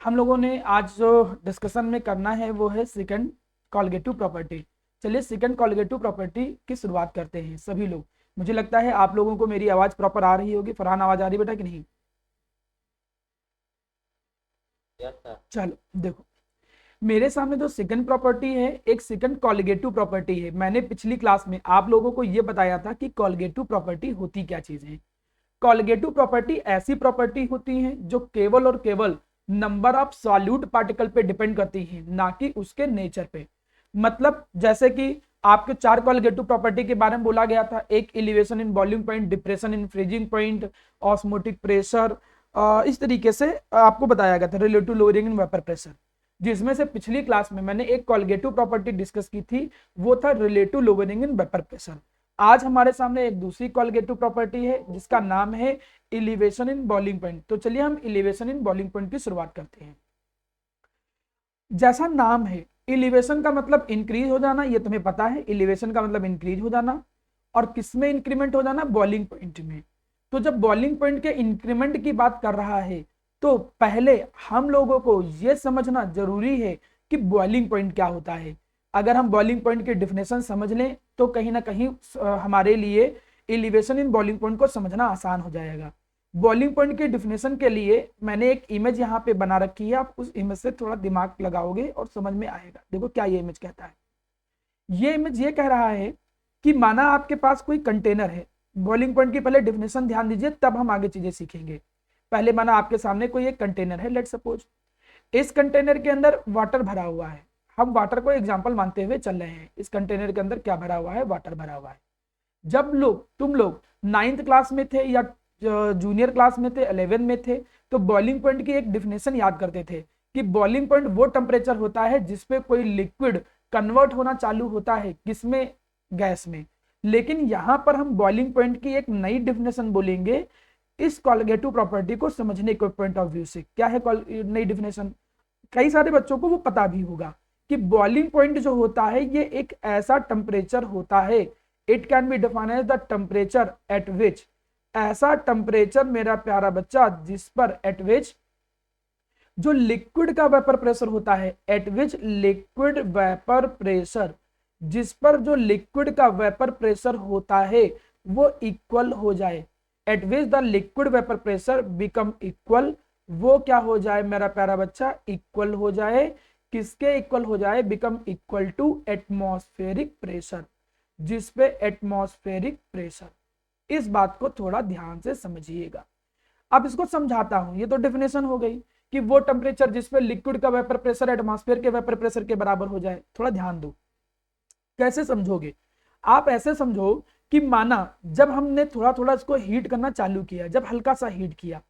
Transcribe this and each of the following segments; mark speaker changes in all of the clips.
Speaker 1: हम लोगों ने आज जो डिस्कशन में करना है वो है सेकंड कॉलिगेटिव प्रॉपर्टी। चलिए सेकंड कॉलिगेटिव प्रॉपर्टी की शुरुआत करते हैं सभी लोग। मुझे लगता है आप लोगों को मेरी आवाज प्रॉपर आ रही होगी। फरहान, आवाज आ रही बेटा कि नहीं? चलो देखो, मेरे सामने जो सेकंड प्रॉपर्टी है एक सेकंड कॉलिगेटिव प्रॉपर्टी है। मैंने पिछली क्लास में आप लोगों को यह बताया था कि कॉलिगेटिव प्रॉपर्टी होती क्या चीज है। कॉलिगेटिव प्रॉपर्टी ऐसी प्रॉपर्टी होती है जो केवल और केवल नंबर ऑफ सॉल्यूट पार्टिकल पे डिपेंड करती है, ना कि उसके नेचर पे। मतलब जैसे कि आपके चार कॉलिगेटिव प्रॉपर्टी के बारे में बोला गया था, एक elevation in boiling point, depression in freezing point, osmotic pressure, इस तरीके से आपको बताया गया था relative lowering in vapour pressure. जिसमें से पिछली क्लास में मैंने एक कॉलिगेटिव प्रॉपर्टी डिस्कस की थी, वो था relative lowering in vapour pressure. आज हमारे सामने एक दूसरी कॉलिगेटिव प्रॉपर्टी है जिसका नाम है एलिवेशन इन बॉइलिंग पॉइंट। तो चलिए हम एलिवेशन इन बॉइलिंग पॉइंट की शुरुआत करते हैं। जैसा नाम है, एलिवेशन का मतलब इंक्रीज हो जाना, ये तुम्हें पता है। एलिवेशन का मतलब इंक्रीज हो जाना, और किस में इंक्रीमेंट हो जाना? बॉइलिंग पॉइंट में। तो जब बॉइलिंग पॉइंट के इंक्रीमेंट की बात कर रहा है तो पहले हम लोगों को यह समझना जरूरी है कि बॉइलिंग पॉइंट क्या होता है। अगर हम बॉइलिंग पॉइंट की डिफिनेशन समझ लें तो कहीं ना कहीं हमारे लिए एलिवेशन इन बॉइलिंग पॉइंट को समझना आसान हो जाएगा। बॉइलिंग पॉइंट की डिफिनेशन के लिए मैंने एक इमेज यहाँ पे बना रखी है, आप उस इमेज से थोड़ा दिमाग लगाओगे और समझ में आएगा। देखो क्या ये इमेज कहता है। ये इमेज ये कह रहा है कि माना आपके पास कोई कंटेनर है। बॉइलिंग पॉइंट की पहले डिफिनेशन ध्यान दीजिए, तब हम आगे चीजें सीखेंगे। पहले माना आपके सामने कोई एक कंटेनर है, लेट सपोज इस कंटेनर के अंदर वाटर भरा हुआ है। हम वाटर को एग्जांपल मानते हुए चल रहे हैं। इस कंटेनर के अंदर क्या भरा हुआ है? वाटर भरा हुआ है। जब तुम लोग 9th क्लास में थे या जूनियर क्लास में थे, 11 में थे, तो बॉइलिंग पॉइंट की एक डिफिनेशन याद करते थे कि बॉइलिंग पॉइंट वो टेम्परेचर होता है जिसपे कोई लिक्विड कन्वर्ट होना चालू होता है, किसमें? गैस में। लेकिन यहां पर हम बॉइलिंग पॉइंट की एक नई डिफिनेशन बोलेंगे इस कॉलिगेटिव प्रॉपर्टी को समझने के पॉइंट ऑफ व्यू से। क्या है नई डिफिनेशन? कई सारे बच्चों को वो पता भी होगा कि बॉइलिंग पॉइंट जो होता है ये एक ऐसा टेम्परेचर होता है, it can be defined as the temperature at which, ऐसा टेम्परेचर मेरा प्यारा बच्चा जिस पर एट विच जो लिक्विड का वेपर प्रेशर होता है, एट विच लिक्विड वेपर प्रेशर, जिस पर जो लिक्विड का वेपर प्रेशर होता है वो इक्वल हो जाए। Eight which the liquid vapour pressure become equal, वो क्या हो जाए मेरा प्यारा बच्चा? इक्वल हो जाए। किसके इक्वल हो जाए? Become equal to atmospheric pressure, जिस पे एटमॉस्फेरिक प्रेशर। इस बात को थोड़ा ध्यान से समझिएगा। अब इसको समझाता हूं। ये तो डेफिनेशन हो गई कि वो टेम्परेचर जिसपे लिक्विड का वेपर प्रेशर एटमॉस्फेयर के वेपर प्रेशर के बराबर हो जाए। थोड़ा ध्यान दो, कैसे समझोगे आप? ऐसे समझो कि माना जब हमने थोड़ा थोड़ा इसको हीट करना चालू किया, जब हल्का सा हीट किया,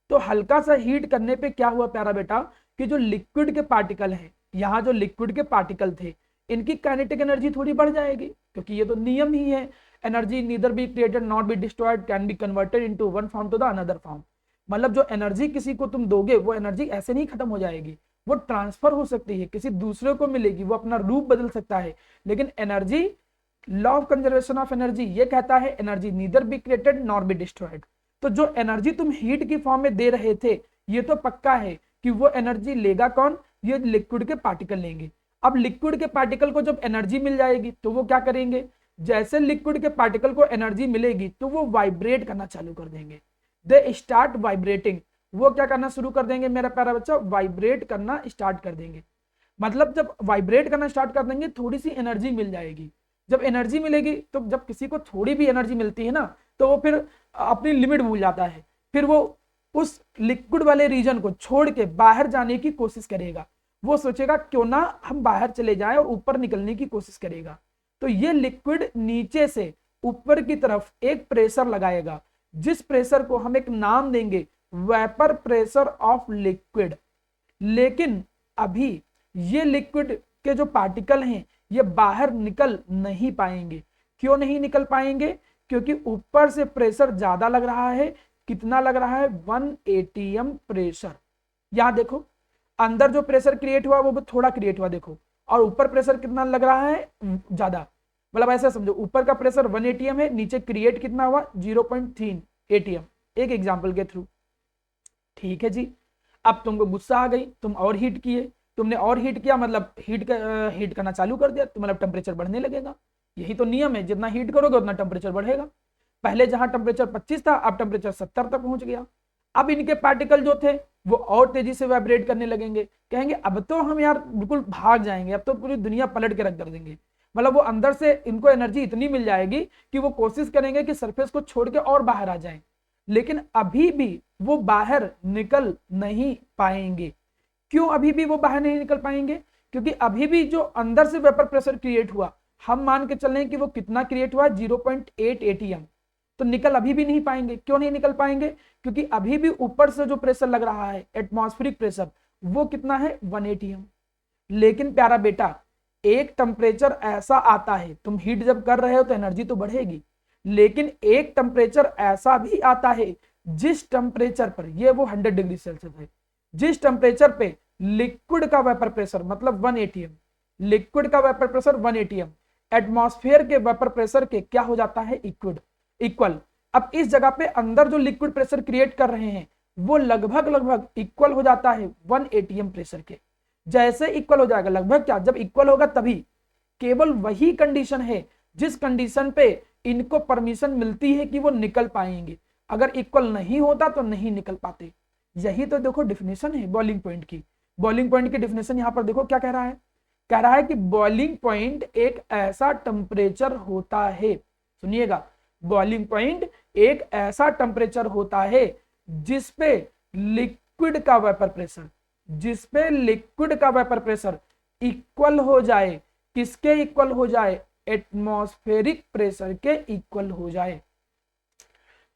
Speaker 1: तो हल्का सा हीट करने पे क्या हुआ प्यारा बेटा कि जो लिक्विड के पार्टिकल हैं, यहाँ जो लिक्विड के पार्टिकल थे, इनकी काइनेटिक एनर्जी थोड़ी बढ़ जाएगी, क्योंकि ये तो नियम ही है। Energy neither be created not be destroyed can be converted into one form to the another form. मतलब जो एनर्जी किसी को तुम दोगे वो एनर्जी ऐसे नहीं खत्म हो जाएगी, वो ट्रांसफर हो सकती है, किसी दूसरे को मिलेगी, वो अपना रूप बदल सकता है। लेकिन energy, law of conservation of energy ये कहता है energy neither be created nor be destroyed. तो जो एनर्जी तुम हीट की फॉर्म में दे रहे थे, ये तो पक्का है कि वो एनर्जी लेगा कौन? ये लिक्विड के पार्टिकल लेंगे। अब लिक्विड के पार्टिकल को जब एनर्जी मिल जाएगी तो वो क्या करेंगे? जैसे लिक्विड के पार्टिकल को एनर्जी मिलेगी तो वो वाइब्रेट करना चालू कर देंगे। दे स्टार्ट वाइब्रेटिंग, वो क्या करना शुरू कर देंगे मेरा प्यारा बच्चा? वाइब्रेट करना स्टार्ट कर देंगे। मतलब जब वाइब्रेट करना स्टार्ट कर देंगे थोड़ी सी एनर्जी मिल जाएगी। जब एनर्जी मिलेगी तो जब किसी को थोड़ी भी एनर्जी मिलती है ना, तो वो फिर अपनी लिमिट भूल जाता है। फिर वो उस लिक्विड वाले रीजन को छोड़ के बाहर जाने की कोशिश करेगा। वो सोचेगा क्यों ना हम बाहर चले जाएं, और ऊपर निकलने की कोशिश करेगा। तो ये लिक्विड नीचे से ऊपर की तरफ एक प्रेशर लगाएगा, जिस प्रेशर को हम एक नाम देंगे वेपर प्रेशर ऑफ लिक्विड। लेकिन अभी ये लिक्विड के जो पार्टिकल हैं ये बाहर निकल नहीं पाएंगे। क्यों नहीं निकल पाएंगे? क्योंकि ऊपर से प्रेशर ज्यादा लग रहा है। कितना लग रहा है? 1 atm प्रेशर। यहां देखो, अंदर जो प्रेशर क्रिएट हुआ वो थोड़ा क्रिएट हुआ, देखो। और ऊपर प्रेशर कितना लग रहा है? ज्यादा। मतलब ऐसा समझो, ऊपर का प्रेशर 1 atm है, नीचे क्रिएट कितना हुआ? 0.3 atm। एक एग्जाम्पल के थ्रू, ठीक है जी। अब तुमको गुस्सा आ गई, तुम और हीट किए, तुमने और हीट किया मतलब हीट करना चालू कर दिया, तो मतलब टेम्परेचर बढ़ने लगेगा। यही तो नियम है, जितना हीट करोगे उतना टेम्परेचर बढ़ेगा। पहले जहां टेम्परेचर 25 था, अब टेम्परेचर 70 तक पहुंच गया। अब इनके पार्टिकल जो थे वो और तेजी से वाइब्रेट करने लगेंगे, कहेंगे अब तो हम यार बिल्कुल भाग जाएंगे, अब तो पूरी दुनिया पलट के रख कर देंगे। मतलब वो अंदर से इनको एनर्जी इतनी मिल जाएगी कि वो कोशिश करेंगे कि सरफेस को छोड़ के और बाहर आ जाएं, लेकिन अभी भी वो बाहर निकल नहीं पाएंगे। क्यों अभी भी वो बाहर नहीं निकल पाएंगे? क्योंकि अभी भी जो अंदर से वेपर प्रेशर क्रिएट हुआ, हम मान के चल रहे हैं कि वो कितना क्रिएट हुआ, 0.8 एटीएम, तो निकल अभी भी नहीं पाएंगे। क्यों नहीं निकल पाएंगे? क्योंकि अभी भी ऊपर से जो प्रेशर लग रहा है, एटमॉस्फेरिक प्रेशर, वो कितना है, 1 एटीएम। लेकिन प्यारा बेटा, एक टेम्परेचर ऐसा आता है, तुम हीट जब कर रहे हो तो एनर्जी तो बढ़ेगी, लेकिन एक टेम्परेचर ऐसा भी आता है जिस टेम्परेचर पर, ये वो 100 डिग्री सेल्सियस है, जिस टेम्परेचर पे लिक्विड का वेपर प्रेशर मतलब 1 एटीएम, लिक्विड का वेपर प्रेशर 1 एटीएम एटमॉस्फेयर के वेपर प्रेशर के क्या हो जाता है, इक्वल। अब इस जगह पे अंदर जो लिक्विड प्रेशर क्रिएट कर रहे हैं वो लगभग इक्वल हो जाता है 1 एटीएम प्रेशर के। जैसे इक्वल हो जाएगा, लगभग क्या, जब इक्वल होगा तभी, केवल वही कंडीशन है जिस कंडीशन पे इनको परमिशन मिलती है कि वो निकल पाएंगे। अगर इक्वल नहीं होता तो नहीं निकल पाते। यही तो देखो डिफिनेशन है बॉइलिंग पॉइंट की। बॉइलिंग पॉइंट की डिफिनेशन यहां पर देखो क्या कह रहा है, कह रहा है कि बॉइलिंग पॉइंट एक ऐसा टेम्परेचर होता है, सुनिएगा, बॉइलिंग पॉइंट एक ऐसा टेम्परेचर होता है जिसपे लिक्विड का वेपर प्रेशर इक्वल हो जाए, किसके इक्वल हो जाए, एटमॉस्फेरिक प्रेशर के इक्वल हो जाए।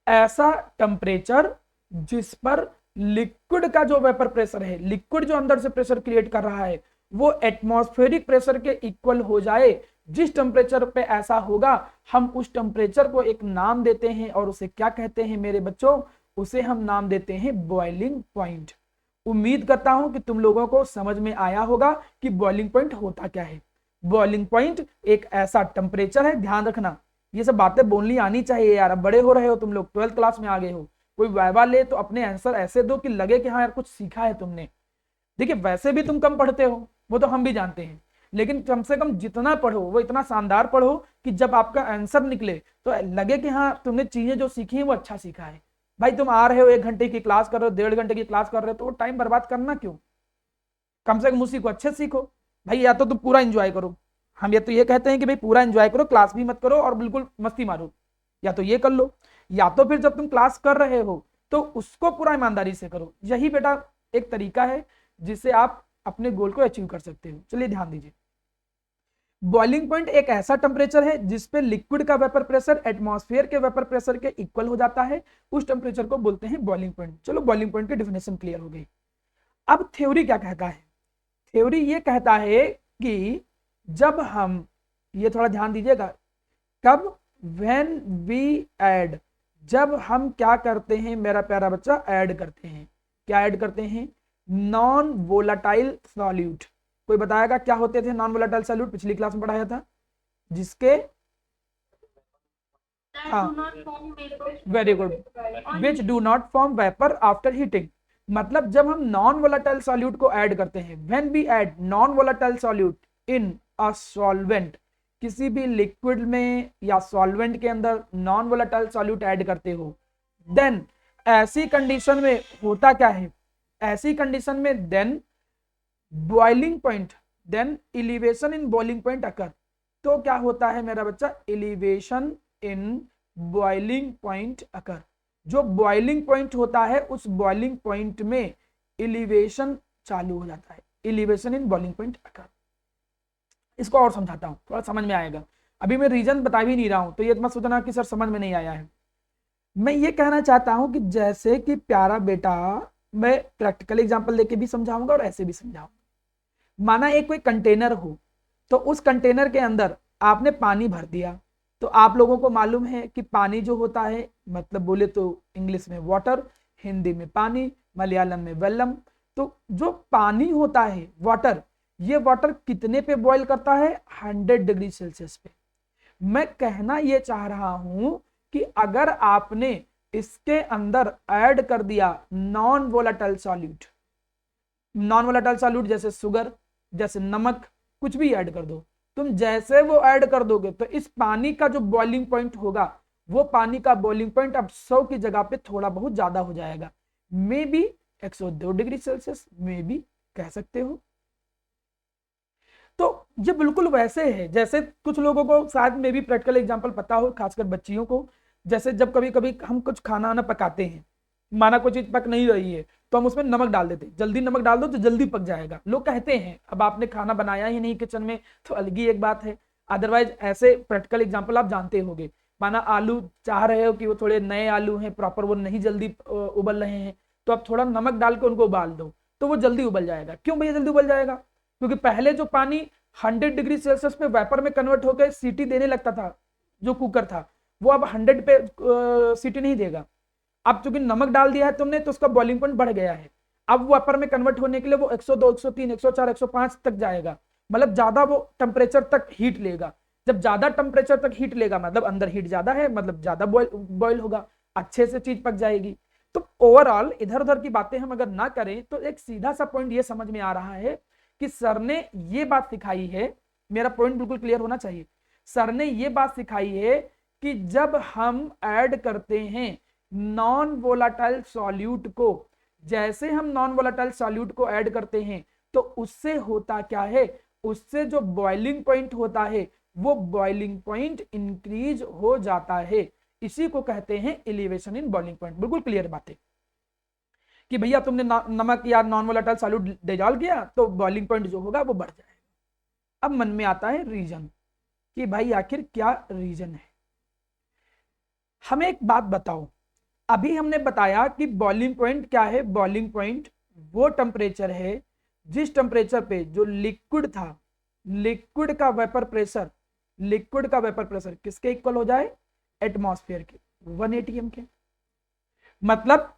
Speaker 1: ऐसा टेम्परेचर जिस पर लिक्विड का जो वेपर प्रेशर है, लिक्विड जो अंदर से प्रेशर क्रिएट कर रहा है, वो एटमॉस्फेरिक प्रेशर के इक्वल हो जाए। जिस टेम्परेचर पे ऐसा होगा, हम उस टेम्परेचर को एक नाम देते हैं, और उसे क्या कहते हैं मेरे बच्चों, उसे हम नाम देते हैं बॉइलिंग पॉइंट। उम्मीद करता हूं कि तुम लोगों को समझ में आया होगा कि बॉइलिंग पॉइंट होता क्या है। बॉइलिंग पॉइंट एक ऐसा टेम्परेचर है, ध्यान रखना, ये सब बातें बोलनी आनी चाहिए यार। अब बड़े हो रहे हो तुम लोग, 12th क्लास में आ गए हो, कोई वाइवा ले तो अपने आंसर ऐसे दो कि लगे कि हाँ यार कुछ सीखा है तुमने। देखिए वैसे भी तुम कम पढ़ते हो, वो तो हम भी जानते हैं, लेकिन कम से कम जितना पढ़ो वो इतना शानदार पढ़ो कि जब आपका आंसर निकले तो लगे कि हाँ तुमने चीजें जो सीखी हैं वो अच्छा सीखा है। भाई तुम आ रहे हो 1 घंटे की क्लास कर रहे हो, 1.5 घंटे की क्लास कर रहे हो, तो वो टाइम बर्बाद करना क्यों? कम से कम उसी को अच्छे सीखो भाई। या तो तुम पूरा एंजॉय करो, हम ये तो ये कहते हैं कि भाई पूरा एंजॉय करो, क्लास भी मत करो और बिल्कुल मस्ती मारो, या तो ये कर लो, या तो फिर जब तुम क्लास कर रहे हो तो उसको पूरा ईमानदारी से करो। यही बेटा एक तरीका है जिससे आप अपने गोल को अचीव कर सकते हो। चलिए ध्यान दीजिए, बॉइलिंग पॉइंट एक ऐसा टेम्परेचर है जिसपे लिक्विड का वेपर प्रेशर एटमॉस्फेयर के वेपर प्रेशर के इक्वल हो जाता है, उस टेम्परेचर को बोलते हैं बॉइलिंग पॉइंट। चलो बॉइलिंग पॉइंट की डेफिनेशन क्लियर हो गई। अब थ्योरी क्या कहता है? थ्योरी ये कहता है कि जब हम, ये थोड़ा ध्यान दीजिएगा, कब, व्हेन वी ऐड, जब हम क्या करते हैं मेरा प्यारा बच्चा, ऐड करते हैं। क्या ऐड करते हैं? Non volatile solute. कोई बताएगा क्या होते थे नॉन वोलाटाइल सॉल्यूट? पिछली क्लास में पढ़ाया था, जिसके, हाँ very good, which do not form vapour after heating. मतलब जब हम नॉन वोलाटाइल सॉल्यूट को ऐड करते हैं, when we add non volatile solute in a solvent, किसी भी लिक्विड में या सॉल्वेंट के अंदर नॉन वोलाटाइल सॉल्यूट ऐड करते हो, देन ऐसी कंडीशन में होता क्या है, ऐसी कंडीशन में then boiling point, then elevation in boiling point occur. तो क्या होता है मेरा बच्चा, elevation in boiling point occur. जो बॉइलिंग पॉइंट होता है उस बॉइलिंग पॉइंट में एलिवेशन चालू हो जाता है, एलिवेशन इन बॉइलिंग पॉइंट अकर। इसको और समझाता हूं, थोड़ा समझ में आएगा। अभी मैं रीजन बता भी नहीं रहा हूं तो ये मत सोचना कि सर समझ में नहीं आया है। मैं ये कहना चाहता हूं कि जैसे कि प्यारा बेटा, मैं प्रैक्टिकल एग्जांपल लेके भी समझाऊंगा और ऐसे भी समझाऊंगा। माना एक कोई कंटेनर हो, तो उस कंटेनर के अंदर आपने पानी भर दिया, तो आप लोगों को मालूम है कि पानी जो होता है, मतलब बोले तो इंग्लिश में वाटर, हिंदी में पानी, मलयालम में वेल्लम। तो जो पानी होता है वाटर, ये वाटर कितने पे बॉईल करता है, 100 डिग्री सेल्सियस पे। मैं कहना ये चाह रहा हूं कि अगर आपने इसके अंदर ऐड कर दिया non volatile solute, non volatile solute जैसे शुगर, जैसे नमक, कुछ भी ऐड कर दो, तुम जैसे वो ऐड कर दोगे तो इस पानी का जो बॉइलिंग पॉइंट होगा, वो पानी का बॉइलिंग पॉइंट अब 100 की जगह पे थोड़ा बहुत ज्यादा हो जाएगा, may be 102 degree Celsius, may be कह सकते हो। तो ये बिल्कुल वैसे है जैसे कुछ लोगों को शायद में भी प्रैक्टिकल एग्जांपल पता हो, खासकर बच्चियों को, जैसे जब कभी कभी हम कुछ खाना ना पकाते हैं, माना कोई चीज पक नहीं रही है तो हम उसमें नमक डाल देते हैं, जल्दी नमक डाल दो तो जल्दी पक जाएगा, लोग कहते हैं। अब आपने खाना बनाया ही नहीं किचन में तो अलग ही एक बात है, अदरवाइज ऐसे प्रैक्टिकल एग्जाम्पल आप जानते होंगे। माना आलू चाह रहे हो कि वो थोड़े नए आलू हैं, प्रॉपर वो नहीं जल्दी उबल रहे हैं, तो आप थोड़ा नमक डाल के उनको उबाल दो तो वो जल्दी उबल जाएगा। क्यों भैया जल्दी उबल जाएगा? क्योंकि पहले जो पानी 100 डिग्री सेल्सियस पे वेपर में कन्वर्ट होकर सीटी देने लगता था, जो कुकर था, वो अब 100 पे सीटी नहीं देगा। अब चूंकि नमक डाल दिया है तुमने तो उसका बॉइलिंग पॉइंट बढ़ गया है, अब वेपर में कन्वर्ट होने के लिए वो 102, 103, 104, 105 तक जाएगा, मतलब ज्यादा वो टेम्परेचर तक हीट लेगा। जब ज्यादा टेम्परेचर तक हीट लेगा मतलब अंदर हीट ज्यादा है, मतलब ज्यादा बॉइल होगा, अच्छे से चीज पक जाएगी। तो ओवरऑल इधर उधर की बातें हम अगर ना करें तो एक सीधा सा पॉइंट ये समझ में आ रहा है कि सर ने ये बात सिखाई है, मेरा पॉइंट बिल्कुल क्लियर होना चाहिए, सर ने ये बात सिखाई है कि जब हम ऐड करते हैं नॉन वोलाटाइल सॉल्यूट को, जैसे हम नॉन वोलाटाइल सॉल्यूट को ऐड करते हैं तो उससे होता क्या है, उससे जो बॉइलिंग पॉइंट होता है वो बॉइलिंग पॉइंट इंक्रीज हो जाता है। इसी को कहते हैं एलिवेशन इन बॉइलिंग पॉइंट। बिल्कुल क्लियर बात है कि भैया तुमने नमक या नॉन वोलाटाइल सॉल्यूट डिजॉल्व किया तो बॉइलिंग पॉइंट जो होगा वो बढ़ जाएगा। अब मन में आता है रीजन कि भाई आखिर क्या रीजन है। हमें एक बात बताओ, अभी हमने बताया कि बॉइलिंग पॉइंट क्या है, बॉइलिंग पॉइंट वो टेम्परेचर है जिस टेम्परेचर पे जो लिक्विड था, लिक्विड का वेपर प्रेशर, लिक्विड का वेपर प्रेशर किसके इक्वल हो जाए, एटमॉस्फेयर के 1 atm के। मतलब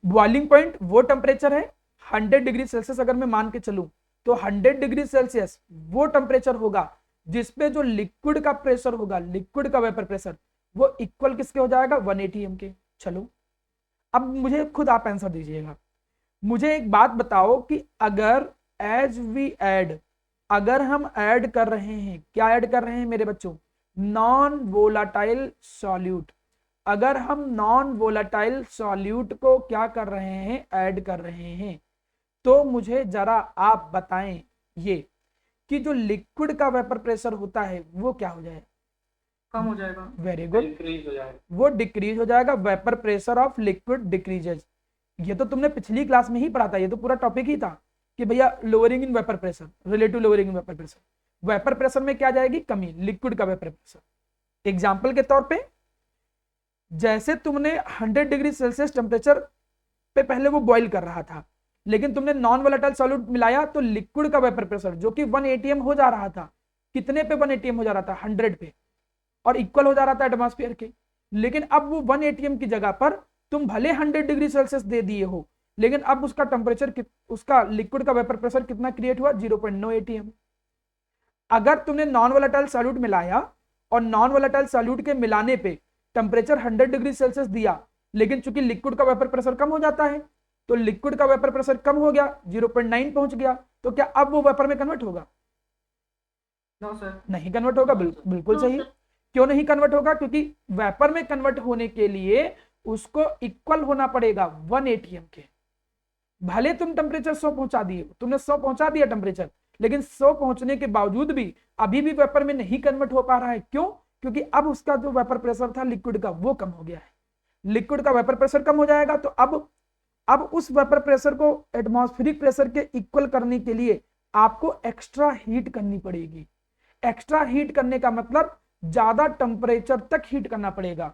Speaker 1: बॉइलिंग पॉइंट वो टेम्परेचर है 100 डिग्री सेल्सियस, अगर मैं मान के चलूं तो 100 डिग्री सेल्सियस वो टेम्परेचर होगा जिसपे जो लिक्विड का प्रेशर होगा, लिक्विड का वेपर प्रेशर, वो इक्वल किसके हो जाएगा, 1 atm के। चलो अब मुझे खुद आप आंसर दीजिएगा। मुझे एक बात बताओ कि अगर एज वी ऐड, अगर हम ऐड कर रहे हैं, क्या ऐड कर रहे हैं मेरे बच्चों, नॉन वोलाटाइल सॉल्यूट, अगर हम नॉन वोलाटाइल सॉल्यूट को क्या कर रहे हैं, ऐड कर रहे हैं, तो मुझे जरा आप बताएं ये कि जो लिक्विड का वेपर प्रेशर होता है वो क्या हो जाएगा,
Speaker 2: कम हो जाएगा,
Speaker 1: वेरी गुड,
Speaker 2: डिक्रीज हो जाएगा,
Speaker 1: वो डिक्रीज हो जाएगा, vapour pressure of liquid decreases. ये तो तुमने पिछली क्लास में ही पढ़ा था, ये तो पूरा टॉपिक ही था कि भैया lowering in vapour pressure, relative lowering in vapour pressure, vapour pressure में क्या जाएगी, कमी, लिक्विड का वेपर प्रेशर। एग्जाम्पल के तौर पे जैसे तुमने 100 डिग्री सेल्सियस टेम्परेचर पे पहले वो बॉइल कर रहा था, लेकिन तुमने नॉन वोलेटाइल सॉल्यूट मिलाया तो लिक्विड का वेपर प्रेशर जो कि 1 atm हो जा रहा था, कितने पे 1 atm हो जा रहा था, 100 पे, और इक्वल हो जा रहा था एटमॉस्फेयर के। लेकिन अब वो 1 atm की जगह पर तुम भले 100 डिग्री सेल्सियस दे दिए हो, लेकिन अब उसका टेम्परेचर, उसका लिक्विड का वेपर प्रेशर कितना क्रिएट हुआ, 0.9 atm। अगर तुमने नॉन वोलेटाइल सॉल्यूट मिलाया और नॉन वोलेटाइल सॉल्यूट के मिलाने पे टेम्परेचर 100 डिग्री सेल्सियस दिया, लेकिन चूंकि लिक्विड का वेपर प्रेशर कम हो जाता है तो लिक्विड का वेपर प्रेशर कम हो गया, 0.9 पहुंच गया, तो क्या अब वो वेपर में कन्वर्ट होगा,
Speaker 2: नो सर,
Speaker 1: नहीं कन्वर्ट होगा। बिल्कुल सही। क्यों नहीं कन्वर्ट होगा, क्योंकि वेपर में कन्वर्ट होने के लिए उसको इक्वल होना पड़ेगा 1 atm के। भले तुम टेम्परेचर 100 पहुंचा दिए, तुमने 100 पहुंचा दिया टेम्परेचर, लेकिन 100 पहुंचने के बावजूद भी अभी भी वेपर में नहीं कन्वर्ट हो पा रहा है। क्यों? क्योंकि अब उसका जो वेपर प्रेशर था लिक्विड का वो कम हो गया है। लिक्विड का वेपर प्रेशर कम हो जाएगा तो अब उस वेपर प्रेशर को एटमॉस्फेरिक प्रेशर के इक्वल करने के लिए आपको एक्स्ट्रा हीट करनी पड़ेगी। एक्स्ट्रा हीट करने का मतलब ज्यादा टेम्परेचर तक हीट करना पड़ेगा।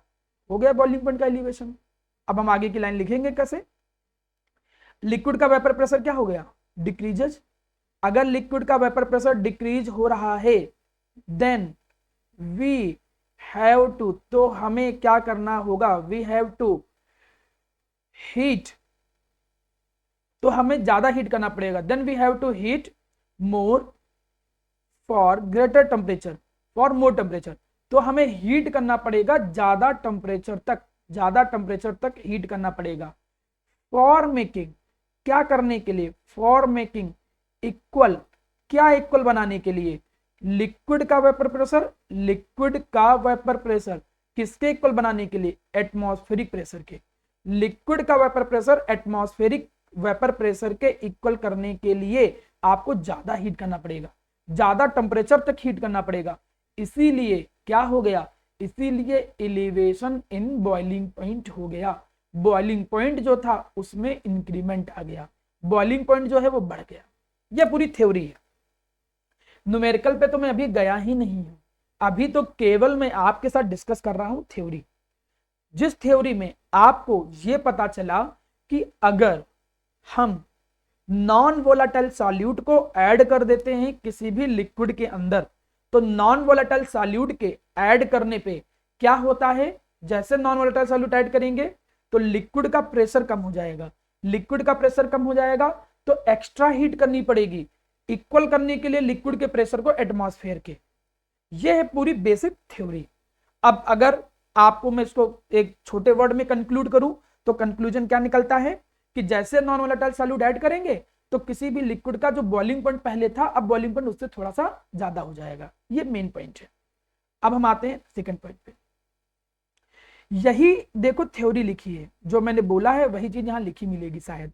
Speaker 1: हो गया बॉइलिंग पॉइंट का एलिवेशन। अब हम आगे की लाइन लिखेंगे कैसे। लिक्विड का वेपर प्रेशर क्या हो गया, डिक्रीजेज। अगर लिक्विड का वेपर प्रेशर डिक्रीज हो रहा है देन वी हैव टू, तो हमें क्या करना होगा, वी हैव टू हीट, तो हमें ज्यादा हीट करना पड़ेगा। Then we have to heat more for greater temperature, for more temperature, तो हमें हीट करना पड़ेगा ज्यादा टेम्परेचर तक, ज्यादा टेम्परेचर तक हीट करना पड़ेगा। फॉर मेकिंग, क्या करने के लिए, फॉर मेकिंग इक्वल, क्या इक्वल बनाने के लिए, लिक्विड का वेपर प्रेशर, लिक्विड का वेपर प्रेशर किसके इक्वल बनाने के लिए, एटमॉस्फेरिक प्रेशर के। लिक्विड का vapour pressure atmospheric vapour pressure के इक्वल करने के लिए आपको ज्यादा हीट करना पड़ेगा, ज्यादा टेम्परेचर तक हीट करना पड़ेगा। इसीलिए क्या हो गया, इसीलिए एलिवेशन इन बॉइलिंग पॉइंट हो गया। बॉइलिंग पॉइंट जो था उसमें इंक्रीमेंट आ गया, बॉइलिंग पॉइंट जो है वो बढ़ गया। यह पूरी थ्योरी है। न्यूमेरिकल पे तो मैं अभी गया ही नहीं हूं, अभी तो केवल मैं आपके साथ डिस्कस कर रहा हूं थ्योरी। जिस थ्योरी में आपको यह पता चला कि अगर हम नॉन वोलाटाइल सॉल्यूट को ऐड कर देते हैं किसी भी लिक्विड के अंदर, तो नॉन वोलाटाइल सॉल्यूट के ऐड करने पे क्या होता है, जैसे नॉन वोलाटाइल सॉल्यूट ऐड करेंगे तो लिक्विड का प्रेशर कम हो जाएगा, लिक्विड का प्रेशर कम हो जाएगा तो एक्स्ट्रा हीट करनी पड़ेगी इक्वल करने के लिए लिक्विड के प्रेशर को एटमॉस्फेयर के। यह है पूरी बेसिक थ्योरी। अब अगर आपको मैं इसको एक छोटे वर्ड में कंक्लूड करूं तो कंक्लूजन क्या निकलता है कि जैसे नॉन वोलेटाइल सॉल्यूट ऐड करेंगे तो किसी भी लिक्विड का जो बॉइलिंग पॉइंट पहले था अब बॉइलिंग पॉइंट उससे थोड़ा सा ज्यादा हो जाएगा। ये मेन पॉइंट है। अब हम आते हैं सेकंड पॉइंट पे। यही देखो थ्योरी लिखी है, जो मैंने बोला है वही चीज यहां लिखी मिलेगी शायद।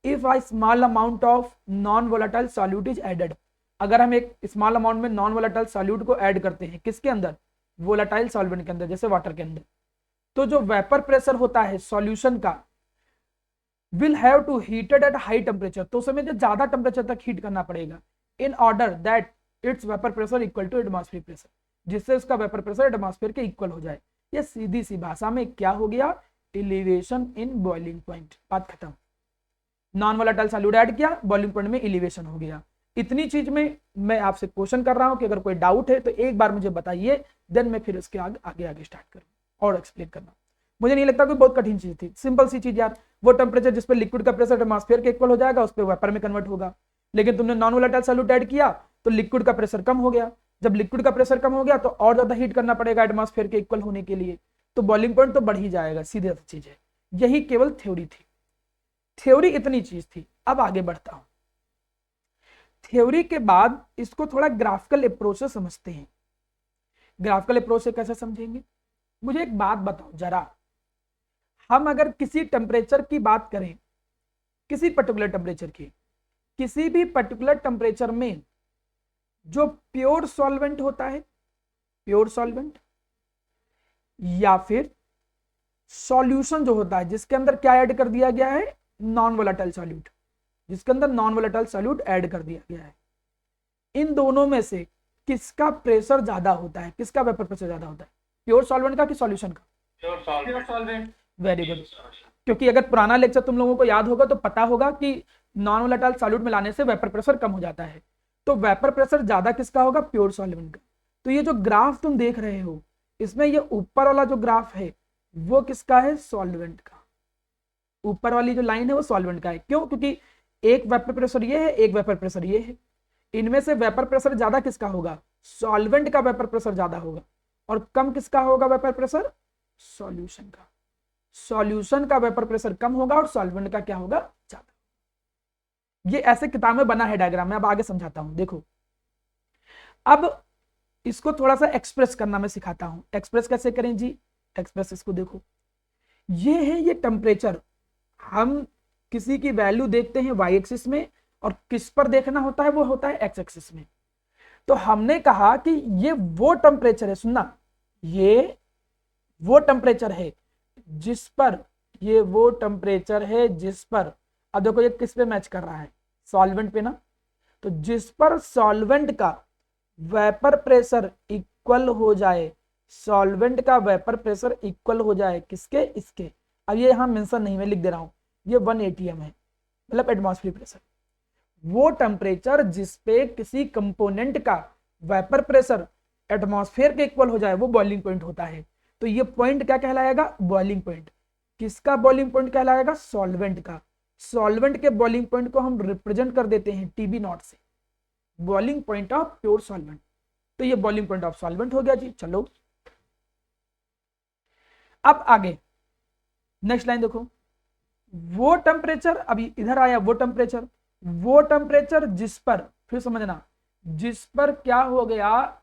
Speaker 1: If a small amount of non volatile solute is added, अगर हम एक स्मॉल अमाउंट में नॉन वोलेटाइल सॉल्यूट को ऐड करते हैं किसके अंदर, वोलेटाइल सॉल्वेंट के अंदर, जैसे वाटर के अंदर, तो जो वेपर प्रेशर होता है सॉल्यूशन का will have to heated at high temperature, तो उसे ज्यादा टेम्परेचर तक हीट करना पड़ेगा in order that its vapour pressure equal to atmospheric pressure, जिससे उसका वेपर प्रेशर एटमॉस्फेयर के इक्वल हो जाए। ये सीधी सी भाषा में क्या हो गया, एलिवेशन इन बॉइलिंग पॉइंट, बात खत्म। नॉन वोलेटाइल सॉल्यूट ऐड किया, बॉइलिंग पॉइंट में एलिवेशन हो गया। इतनी चीज में मैं आपसे क्वेश्चन कर रहा हूं कि अगर कोई डाउट है तो एक बार मुझे बताइए, देन मैं फिर उसके आगे आगे स्टार्ट करूं और एक्सप्लेन करना। मुझे नहीं लगता कोई बहुत कठिन चीज थी, सिंपल सी चीज यार। वो टेम्परेचर जिस पे लिक्विड का प्रेशर एटमॉस्फेयर के इक्वल हो जाएगा उस पर वेपर में कन्वर्ट होगा, लेकिन तुमने नॉन वोलेटाइल सॉल्यूट ऐड किया तो लिक्विड का प्रेशर कम हो गया। जब लिक्विड का प्रेशर कम हो गया तो और ज्यादा हीट करना पड़ेगा एटमॉस्फेयर के इक्वल होने के लिए, तो बॉइलिंग पॉइंट तो बढ़ ही जाएगा, सीधी चीज है। यही केवल थ्योरी थी, थ्योरी इतनी चीज थी। अब आगे बढ़ता हूं। थ्योरी के बाद इसको थोड़ा ग्राफिकल अप्रोच से समझते हैं। ग्राफिकल अप्रोच से कैसे समझेंगे, मुझे एक बात बताओ जरा। हम अगर किसी टेम्परेचर की बात करें, किसी पर्टिकुलर टेम्परेचर की, किसी भी पर्टिकुलर टेम्परेचर में जो प्योर सॉल्वेंट होता है, प्योर सॉल्वेंट, या फिर सॉल्यूशन जो होता है जिसके अंदर क्या ऐड कर दिया गया है, नॉन वोलेटाइल सॉल्यूट, जिसके अंदर नॉन वोलेटाइल सॉल्यूट ऐड कर दिया गया है, इन दोनों में से किसका प्रेशर ज्यादा होता है, किसका वेपर प्रेशर ज्यादा होता है, प्योर सॉल्वेंट का कि सॉल्यूशन का?
Speaker 2: Pure solvent.
Speaker 1: Very good. क्योंकि अगर पुराना लेक्चर तुम लोगों को याद होगा तो पता होगा कि नॉन वोलेटाइल सॉल्यूट मिलाने से वेपर प्रेशर कम हो जाता है, तो वेपर प्रेशर ज्यादा किसका होगा, प्योर सॉल्वेंट का। तो ये जो ग्राफ तुम देख रहे हो इसमें ये ऊपर वाला जो ग्राफ है वो किसका है, सॉल्वेंट का। ऊपर वाली जो लाइन है वो सॉल्वेंट का है। क्यों? क्योंकि एक वेपर प्रेशर ये है, एक वेपर प्रेशर ये है। इनमें से वेपर प्रेशर ज्यादा किसका होगा, सॉल्वेंट का वेपर प्रेशर ज्यादा होगा, और कम किसका होगा वेपर प्रेशर, सॉल्यूशन का। सॉल्यूशन का वेपर प्रेशर कम होगा और सॉल्वेंट का क्या होगा, ज्यादा। ये ऐसे किताब में बना है डायग्राम, मैं अब आगे समझाता हूं। देखो अब इसको थोड़ा सा एक्सप्रेस करना मैं सिखाता हूं। एक्सप्रेस कैसे करें जी, एक्सप्रेस इसको देखो, ये है ये टेम्परेचर। हम किसी की वैल्यू देखते हैं वाई एक्सिस में और किस पर देखना होता है, वो होता है एक्स एक्सिस में। तो हमने कहा कि ये वो टेम्परेचर है, सुनना, ये वो टेम्परेचर है जिस पर, ये वो टेम्परेचर है जिस पर, अब देखो ये किस पे मैच कर रहा है, सॉल्वेंट पे ना। तो जिस पर सॉल्वेंट का वेपर प्रेशर इक्वल हो जाए, सॉल्वेंट का वेपर प्रेशर इक्वल हो जाए किसके, इसके। अब ये यहां मेंशन नहीं, मैं लिख दे रहा हूं, ये 1 atm है, मतलब एटमॉस्फेरिक प्रेशर। वो टेम्परेचर जिसपे किसी कंपोनेंट का वेपर प्रेशर एटमॉस्फेयर के इक्वल हो जाए वो बॉइलिंग पॉइंट होता है। तो ये पॉइंट क्या कहलाएगा, बॉइलिंग पॉइंट। किसका बॉइलिंग पॉइंट कहलाएगा, सॉल्वेंट का। सॉल्वेंट के बॉइलिंग पॉइंट को हम रिप्रेजेंट कर देते हैं TB नॉट से, boiling point of pure solvent. तो ये बॉइलिंग पॉइंट ऑफ सॉल्वेंट हो गया जी। चलो अब आगे नेक्स्ट लाइन देखो, वो टेम्परेचर, अभी इधर आया वो टेम्परेचर जिस पर, फिर समझना, जिस पर क्या हो गया,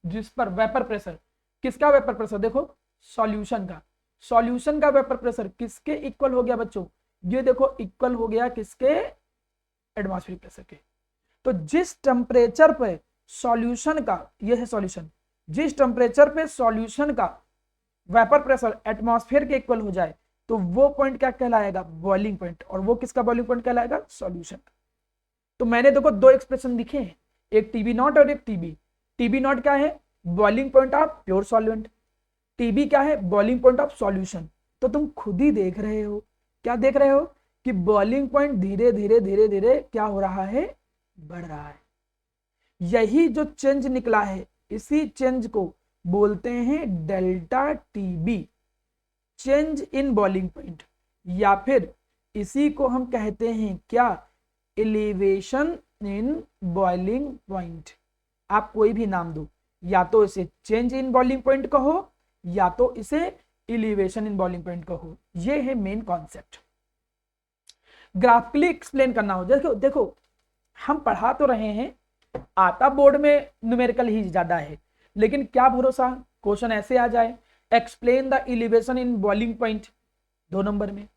Speaker 1: जिस पर वेपर प्रेशर, किसका वेपर प्रेशर, देखो सॉल्यूशन का वेपर प्रेशर किसके इक्वल हो गया बच्चों, ये देखो इक्वल हो गया किसके, एटमॉस्फेरिक प्रेशर के। तो जिस टेम्परेचर पे सॉल्यूशन का, ये है सॉल्यूशन, जिस टेम्परेचर पे सॉल्यूशन का वेपर प्रेशर एटमॉस्फेयर के इक्वल हो जाए तो वो पॉइंट क्या कहलाएगा, बॉइलिंग पॉइंट। और वो किसका बॉइलिंग पॉइंट कहलाएगा, सॉल्यूशन। तो मैंने देखो दो एक्सप्रेशन लिखे हैं, एक टीबी नॉट और एक टीबी। टीबी नॉट क्या है, boiling point of pure solvent, TB क्या है, बॉइलिंग पॉइंट ऑफ सॉल्यूशन। तो तुम खुद ही देख रहे हो, क्या देख रहे हो कि बॉइलिंग पॉइंट धीरे धीरे धीरे धीरे क्या हो रहा है, बढ़ रहा है। यही जो चेंज निकला है, इसी चेंज को बोलते हैं delta TB, change in boiling point, या फिर इसी को हम कहते हैं क्या, एलिवेशन इन बॉइलिंग पॉइंट। आप कोई भी नाम दो, या तो इसे चेंज इन बॉइलिंग पॉइंट कहो या तो इसे एलिवेशन इन बॉइलिंग पॉइंट कहो। ये है मेन कॉन्सेप्ट। ग्राफिकली एक्सप्लेन करना हो, देखो देखो हम पढ़ा तो रहे हैं, आता बोर्ड में न्यूमेरिकल ही ज्यादा है, लेकिन क्या भरोसा क्वेश्चन ऐसे आ जाए, explain the elevation in boiling point 2 number में।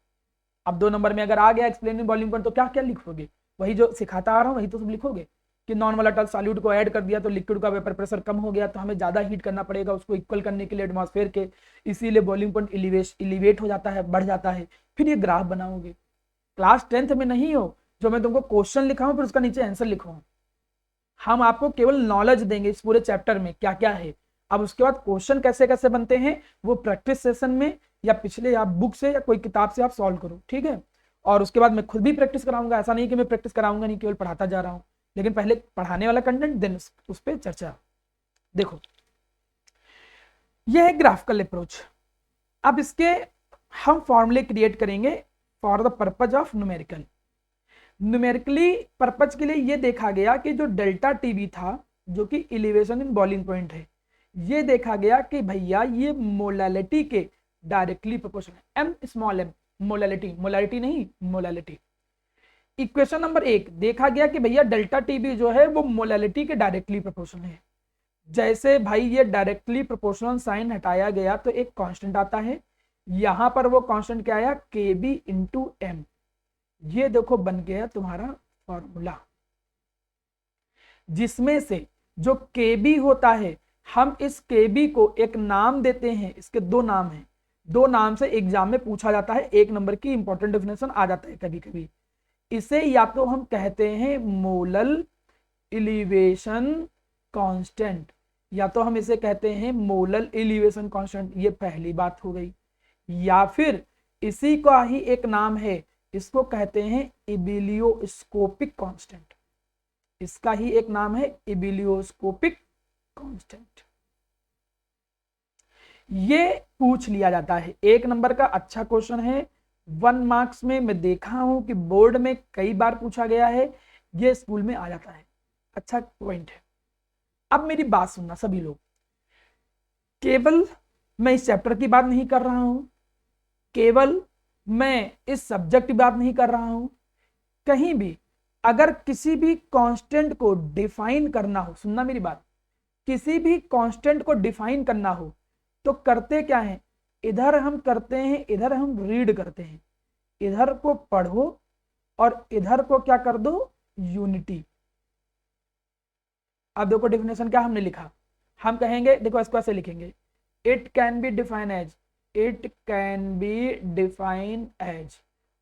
Speaker 1: अब 2 नंबर में अगर आ गया एक्सप्लेन इन बॉइलिंग पॉइंट तो क्या क्या लिखोगे, वही जो सिखाता आ रहा हूं वही तो सब लिखोगे कि नॉन वोलेटाइल सॉल्यूट को ऐड कर दिया तो लिक्विड का वेपर प्रेशर कम हो गया, तो हमें ज्यादा हीट करना पड़ेगा उसको इक्वल करने के लिए एटमॉस्फेयर के, इसीलिए बॉइलिंग पॉइंट एलिवेट हो जाता है, बढ़ जाता है। फिर ये ग्राफ बनाओगे, क्लास 10th में नहीं हो जो मैं तुमको क्वेश्चन लिखा हूं फिर उसका नीचे आंसर लिखो, हम आपको केवल नॉलेज देंगे इस पूरे चैप्टर में क्या क्या है। अब उसके बाद क्वेश्चन कैसे कैसे बनते हैं वो प्रैक्टिस सेशन में या पिछले आप बुक से या कोई किताब से आप सॉल्व करो, ठीक है। और उसके बाद मैं खुद भी प्रैक्टिस कराऊंगा, ऐसा नहीं कि मैं प्रैक्टिस कराऊंगा नहीं, केवल पढ़ाता जा रहा हूं, लेकिन पहले पढ़ाने वाला कंटेंट देन उस पर चर्चा। देखो यह है ग्राफिकल अप्रोच। अब इसके हम फॉर्मूले क्रिएट करेंगे for the purpose of numerical. Numerically purpose के लिए ये देखा गया कि जो डेल्टा टीबी था जो कि एलिवेशन इन बॉइलिंग पॉइंट है, ये देखा गया कि भैया ये मोलालिटी के डायरेक्टली प्रोपोर्शनल है, एम स्मॉल एम, मोलालिटी नहीं मोलालिटी। इक्वेशन नंबर 1 देखा गया कि भैया डेल्टा टीबी जो है वो मोलालिटी के डायरेक्टली प्रोपोर्शनल है। जैसे भाई ये डायरेक्टली प्रोपोर्शनल साइन हटाया गया तो एक कांस्टेंट आता है, यहां पर वो कांस्टेंट क्या आया, के बी इंटू एम। ये देखो बन गया तुम्हारा फॉर्मूला, जिसमें से जो के बी होता है हम इस के बी को एक नाम देते हैं, इसके 2 नाम हैं, 2 नाम से एग्जाम में पूछा जाता है, 1 नंबर की इंपॉर्टेंट डेफिनेशन आ जाता है कभी कभी। इसे या तो हम कहते हैं मोलल एलिवेशन कांस्टेंट, या तो हम इसे कहते हैं मोलल एलिवेशन कांस्टेंट, ये पहली बात हो गई। या फिर इसी का ही एक नाम है, इसको कहते हैं इबिलियोस्कोपिक कांस्टेंट, इसका ही एक नाम है इबिलियोस्कोपिक कांस्टेंट। ये पूछ लिया जाता है, 1 नंबर का अच्छा क्वेश्चन है, 1 मार्क्स में मैं देखा हूं कि बोर्ड में कई बार पूछा गया है, ये स्कूल में आ जाता है, अच्छा पॉइंट है। अब मेरी बात सुनना सभी लोग, केवल मैं इस चैप्टर की बात नहीं कर रहा हूं, केवल मैं इस सब्जेक्ट की बात नहीं कर रहा हूं, कहीं भी अगर किसी भी कांस्टेंट को डिफाइन करना हो, सुनना मेरी बात, किसी भी कांस्टेंट को डिफाइन करना हो तो करते क्या है, इधर हम करते हैं, इधर हम रीड करते हैं, इधर को पढ़ो और इधर को क्या कर दो, यूनिटी। अब देखो डेफिनेशन क्या हमने लिखा, हम कहेंगे, देखो इसको ऐसे लिखेंगे, it can be define as, it can be define as,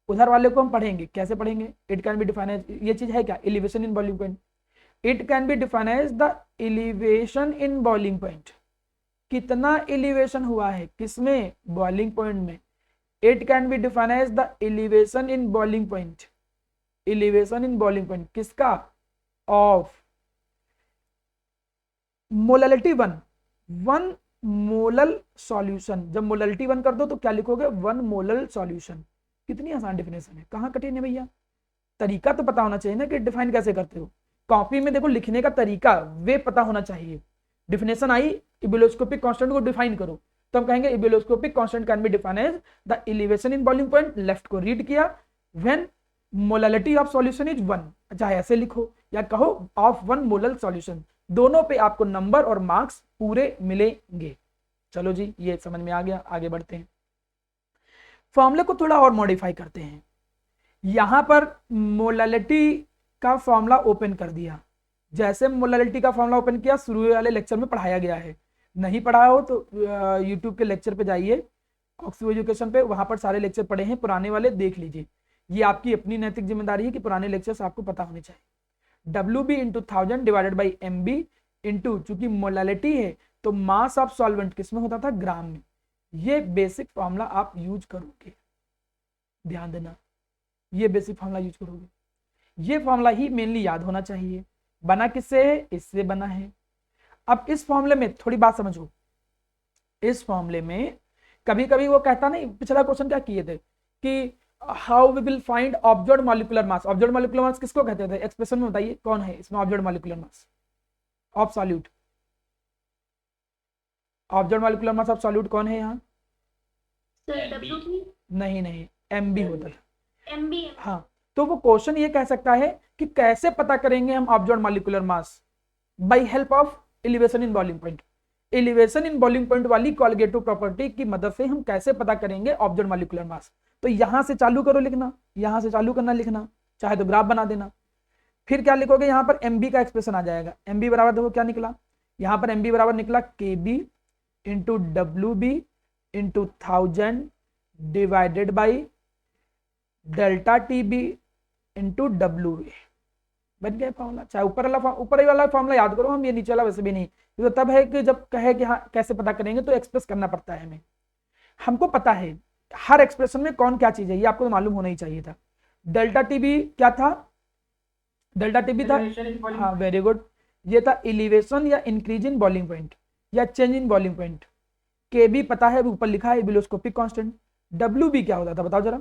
Speaker 1: उधर वाले को हम पढ़ेंगे, कैसे पढ़ेंगे, it can be define as, ये चीज है क्या, elevation in boiling point. It can be define as the elevation in boiling point, कितना एलिवेशन हुआ है किसमें, बॉइलिंग पॉइंट में। It can be define as the elevation in boiling point, elevation in boiling point किसका, of molality 1 molal solution. जब molality 1 कर दो तो क्या लिखोगे, 1 मोलल सॉल्यूशन। कितनी आसान डेफिनेशन है, कहां कठिन है भैया, तरीका तो पता होना चाहिए ना कि डिफाइन कैसे करते हो, कॉपी में देखो लिखने का तरीका वे पता होना चाहिए। डिफिनेशन आई, इबिलियोस्कोपिक कांस्टेंट को डिफाइन करो, तो हम कहेंगे ebullioscopic constant can be defined as the elevation in boiling point, left को रीड किया, when molality of solution is 1, चाहे ऐसे लिखो या कहो ऑफ 1 मोलल सॉल्यूशन, दोनों पे आपको नंबर और मार्क्स पूरे मिलेंगे। चलो जी, ये समझ में आ गया, आगे बढ़ते हैं। फॉर्मूले को थोड़ा और मॉडिफाई करते हैं। यहां पर मोलालिटी का फॉर्मूला ओपन कर दिया, जैसे मोलालिटी का फॉर्मूला ओपन किया शुरू वाले लेक्चर में पढ़ाया गया है, नहीं पढ़ा हो तो यूट्यूब के लेक्चर पे जाइए, ऑक्सफोर्ड एजुकेशन पे, वहां पर सारे लेक्चर पढ़े हैं, पुराने वाले देख लीजिए। ये आपकी अपनी नैतिक जिम्मेदारी है कि पुराने लेक्चर्स आपको पता होने चाहिए। WB into 1000 divided by MB into, चूंकि मोलालिटी है तो मास ऑफ सॉल्वेंट किसमें होता था, ग्राम में। ये बेसिक फॉर्मूला आप यूज करोगे, ध्यान देना, ये बेसिक फॉर्मूला यूज करोगे। ये फॉर्मूला ही मेनली याद होना चाहिए। बना किससे है, इससे बना है। अब इस फॉर्मूले में थोड़ी बात समझो, इस फॉर्मूले में कभी कभी वो कहता नहीं, पिछला क्वेश्चन क्या किए थे कि how we will find observed molecular mass. Observed molecular mass किसको कहते थे, एक्सप्रेशन में बताइए कौन है इसमें observed molecular mass of solute. Observed molecular mass of solute कौन है यहाँ, नहीं नहीं, MB होता था,
Speaker 3: MB।
Speaker 1: हाँ, तो वो क्वेश्चन ये कह सकता है कि कैसे पता करेंगे हम observed molecular mass, by help of elevation in boiling point. Elevation in boiling point वाली कोलिगेटिव प्रॉपर्टी की मदद से हम कैसे पता करेंगे ऑब्जर्व्ड मॉलिक्यूलर मास। तो यहां से चालू करो लिखना, यहां से चालू करना लिखना, चाहे तो ग्राफ बना देना। फिर क्या लिखोगे, यहां पर MB का एक्सप्रेशन आ जाएगा। MB बराबर देखो क्या निकला, यहां पर MB बराबर निकला KB into WB into 1000 divided by delta TB into WA, बन गया फॉर्मूला। चाहे ऊपर वाला फॉर्मूला याद करो हम, ये नीचे वाला वैसे भी नहीं, तो तब है कि जब कहे कि हाँ कैसे पता करेंगे तो एक्सप्रेस करना पड़ता है हमें। हमको पता है हर एक्सप्रेशन में कौन क्या चीज है, ये आपको मालूम होना ही चाहिए था। डेल्टा TB क्या था, डेल्टा TB था, हाँ वेरी गुड, ये था एलिवेशन या इंक्रीज इन बॉइलिंग पॉइंट या change in boiling point. KB पता है, ऊपर लिखा है एबिलोस्कोपिक कांस्टेंट। WB क्या होता था बताओ जरा,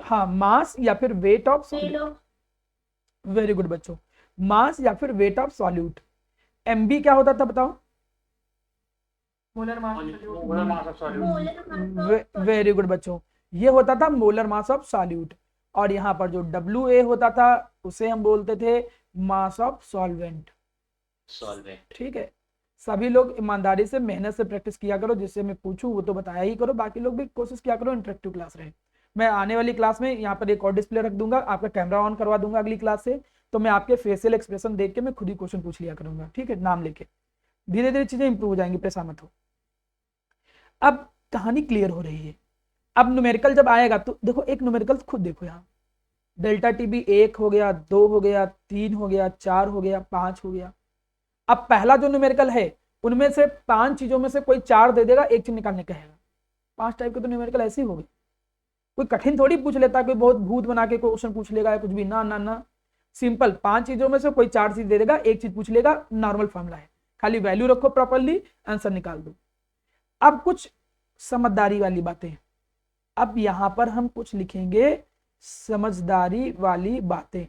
Speaker 1: हाँ मास या फिर weight of solute, very good बच्चों, मास या फिर वेट ऑफ सॉल्यूट। MB क्या होता था बताओ,
Speaker 2: molar mass of solute.
Speaker 1: Very good बच्चों, ये होता था मोलर मास ऑफ सॉल्यूट। और यहाँ पर जो WA होता था उसे हम बोलते थे मास ऑफ सॉल्वेंट। ठीक है, सभी लोग ईमानदारी से मेहनत से प्रैक्टिस किया करो, जिससे मैं पूछूं वो तो बताया ही करो, बाकी लोग भी कोशिश किया करो इंटरेक्टिव क्लास रहे। मैं आने वाली क्लास में यहाँ पर एक और डिस्प्ले रख दूंगा, आपका कैमरा ऑन करवा दूंगा अगली क्लास से, तो मैं आपके फेशियल एक्सप्रेशन देख के मैं खुद ही क्वेश्चन पूछ लिया करूंगा, ठीक है, नाम लेके। धीरे धीरे चीजें इंप्रूव हो जाएंगी, परेशान मत हो। अब कहानी क्लियर हो रही है। अब न्यूमेरिकल जब आएगा तो देखो, एक न्यूमेरिकल खुद देखो, यहाँ डेल्टा TB 1 हो गया, 2 हो गया, 3 हो गया, 4 हो गया, 5 हो गया। अब पहला जो न्यूमेरिकल है उनमें से 5 चीजों में से कोई 4 दे देगा, एक चीज निकालने कहेगा। 5 टाइप के तो न्यूमेरिकल ऐसे ही हो गए, कोई कठिन थोड़ी पूछ लेता, कोई बहुत भूत बना के क्वेश्चन पूछ लेगा या कुछ भी, ना ना ना, सिंपल 5 चीजों में से कोई 4 चीज दे देगा, एक चीज पूछ लेगा, नॉर्मल फॉर्मूला है, खाली वैल्यू रखो प्रॉपरली, आंसर निकाल दो। अब कुछ समझदारी वाली बातें, अब यहां पर हम कुछ लिखेंगे समझदारी वाली बातें,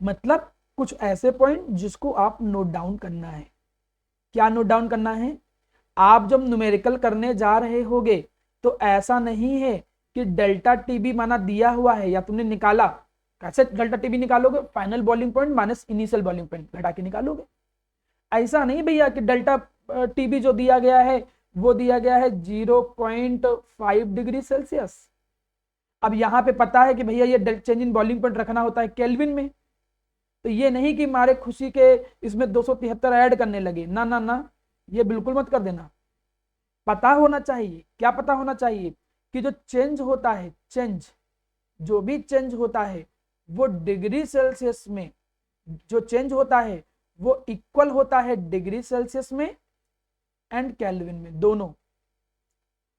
Speaker 1: मतलब कुछ ऐसे पॉइंट जिसको आप नोट डाउन करना है। क्या नोट डाउन करना है, आप जब न्यूमेरिकल करने जा रहे होगे तो ऐसा नहीं है कि डेल्टा TB माना दिया हुआ है या तुमने निकाला, कैसे डेल्टा TB निकालोगे, final boiling point minus initial boiling point घटा के निकालोगे। ऐसा नहीं भैया कि डेल्टा TB जो दिया गया है वो दिया गया है 0.5 डिग्री सेल्सियस। अब यहाँ पे पता है कि भैया ये चेंज इन बॉइलिंग पॉइंट रखना होता है केल्विन में, तो ये नहीं कि मारे खुशी के इसमें 273 ऐड करने लगे, ना ना ना, ये बिल्कुल मत कर देना। पता होना चाहिए, क्या पता होना चाहिए कि जो चेंज होता है, जो भी चेंज होता है वो डिग्री सेल्सियस में, जो चेंज होता है वो इक्वल होता है डिग्री सेल्सियस में एंड केल्विन में, दोनों।